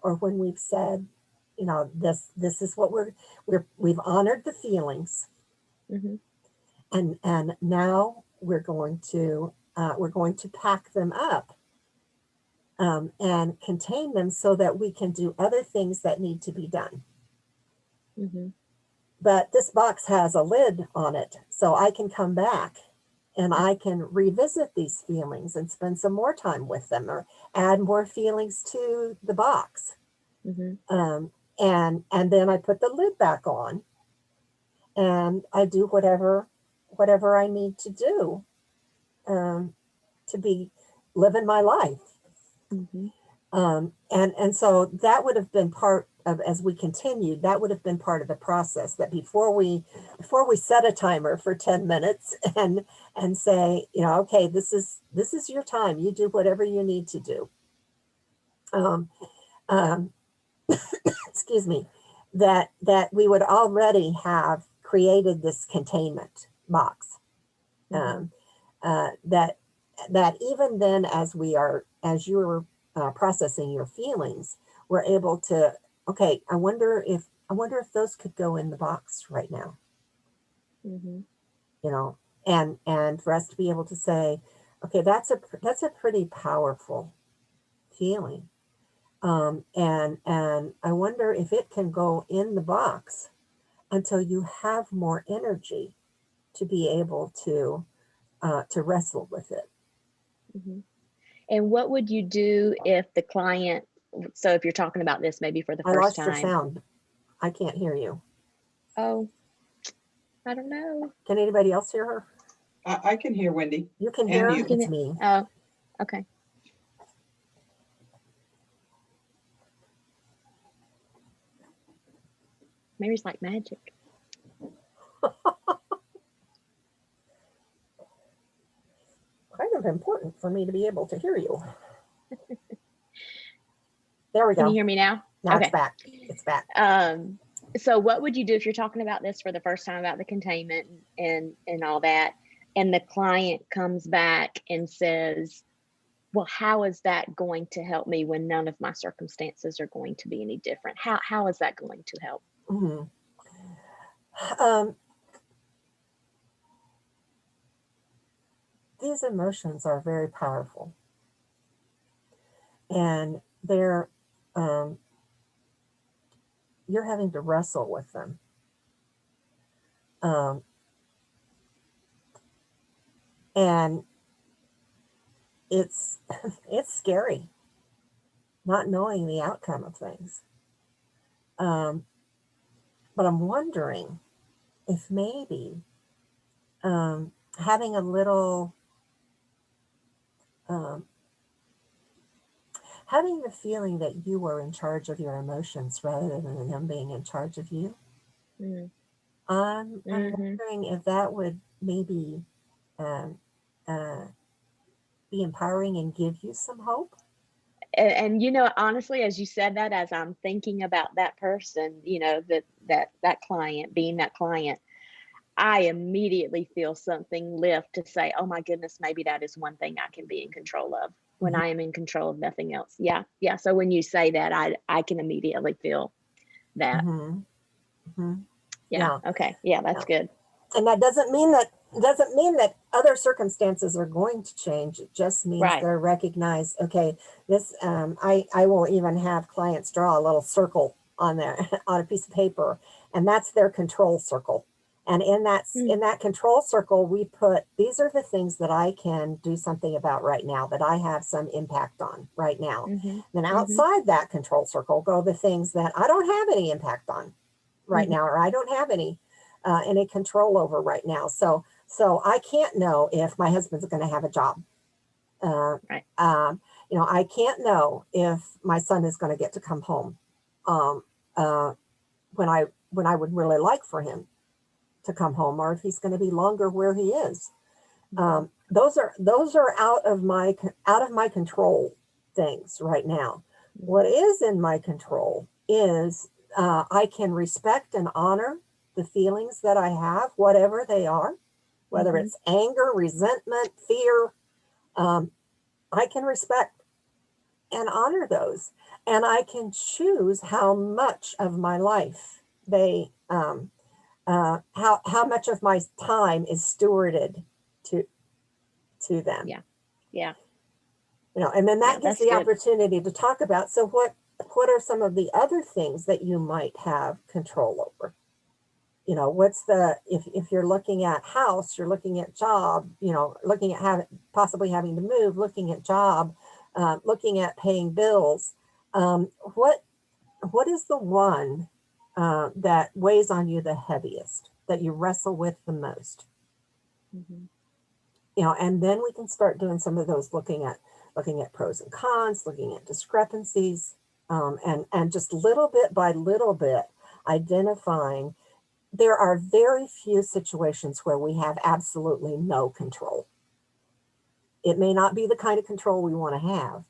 or when we've said, you know, this is what we've honored the feelings, and now we're going to pack them up and contain them so that we can do other things that need to be done. But this box has a lid on it, so I can come back and I can revisit these feelings and spend some more time with them, or add more feelings to the box. And then I put the lid back on, and I do whatever I need to do to be living my life. And so that would have been part as we continued, that would have been part of the process, that before we set a timer for 10 minutes and say, you know, okay, this is your time. You do whatever you need to do. Excuse me, that we would already have created this containment box. That even then, as you're processing your feelings, we're able to, okay, I wonder if those could go in the box right now. You know, and for us to be able to say, okay, that's a pretty powerful feeling. And I wonder if it can go in the box until you have more energy to be able to wrestle with it. And what would you do if the client, so if you're talking about this maybe for the I first lost your time? sound. I can't hear you. Oh, I don't know. Can anybody else hear her? I can hear Wendy. You can And hear her? you. It's me. Oh, okay. Maybe it's like magic. Kind of important for me to be able to hear you. There we go. Can you hear me now? Now Okay. it's back. It's back. So what would you do if you're talking about this for the first time, about the containment and all that, and the client comes back and says, well, how is that going to help me when none of my circumstances are going to be any different? How is that going to help? These emotions are very powerful, and they're you're having to wrestle with them. And it's scary not knowing the outcome of things. But I'm wondering if maybe having a little, having the feeling that you were in charge of your emotions rather than them being in charge of you. I'm wondering if that would maybe be empowering and give you some hope. And you know, honestly, as you said that, as I'm thinking about that person, you know, that client, being that client, I immediately feel something lift to say, oh my goodness, maybe that is one thing I can be in control of when I am in control of nothing else. Yeah. So when you say that, I can immediately feel that. Yeah. Okay. Yeah, that's good. And that doesn't mean that other circumstances are going to change. It just means they're recognized. Okay, this I will even have clients draw a little circle on there on a piece of paper, and that's their control circle. And in that control circle, we put, these are the things that I can do something about right now, that I have some impact on right now. Then outside that control circle go the things that I don't have any impact on right now, or I don't have any control over right now. So I can't know if my husband's going to have a job. You know, I can't know if my son is going to get to come home when I would really like for him to come home, or if he's going to be longer where he is. Those are out of my control things right now. What is in my control is I can respect and honor the feelings that I have, whatever they are, whether it's anger, resentment, fear. I can respect and honor those, and I can choose how much of my life how much of my time is stewarded to them. Yeah. You know, and then that gives the opportunity to talk about, so what are some of the other things that you might have control over? You know, what's if you're looking at house, you're looking at job, you know, looking at possibly having to move, looking at job, looking at paying bills. What is the one that weighs on you the heaviest, that you wrestle with the most? You know, and then we can start doing some of those, looking at pros and cons, looking at discrepancies. and just little bit by little bit identifying. There are very few situations where we have absolutely no control. It may not be the kind of control we want to have,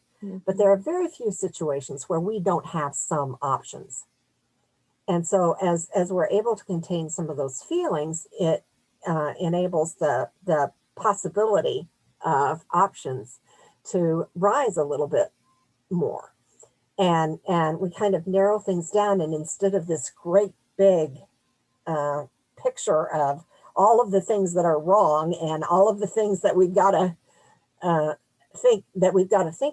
but there are very few situations where we don't have some options. And so as we're able to contain some of those feelings, it enables the possibility of options to rise a little bit more. And we kind of narrow things down, and instead of this great big picture of all of the things that are wrong and all of the things that we've got to think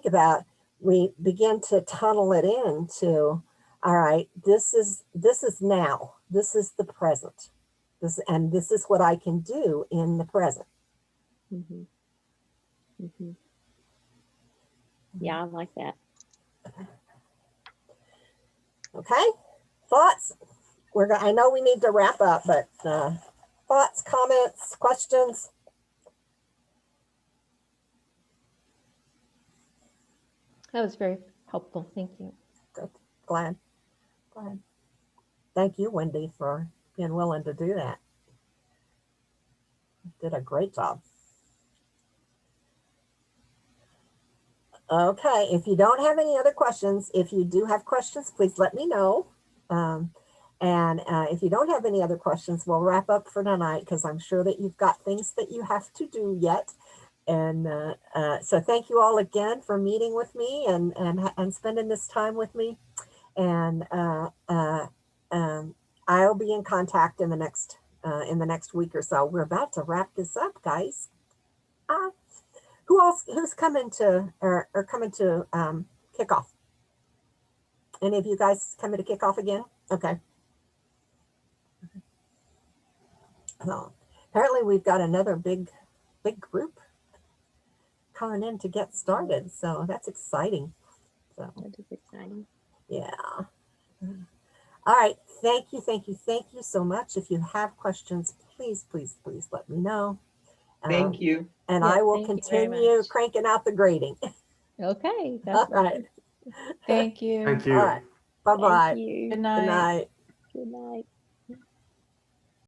about, we begin to tunnel it into, all right, this is now, this is the present, this is what I can do in the present. Yeah, I like that. Okay, thoughts? I know we need to wrap up, but thoughts, comments, questions? That was very helpful. Thank you. Good. Glad. Thank you, Wendy, for being willing to do that. Did a great job. Okay, if you don't have any other questions, if you do have questions, please let me know. If you don't have any other questions, we'll wrap up for tonight, because I'm sure that you've got things that you have to do yet. And so thank you all again for meeting with me and spending this time with me. And I'll be in contact in the next week or so. We're about to wrap this up, guys. Who else? Who's coming to or coming to kickoff? Any of you guys coming to kickoff again? Okay. So apparently we've got another big group coming in to get started. So that's exciting. So That is exciting. yeah. All right. Thank you so much. If you have questions, please let me know. Thank you. And Yeah, I will thank you very continue much. cranking out the grading. Okay. All That's right. Thank you. All right. Bye-bye. Thank you. Good Good night. night. Good night.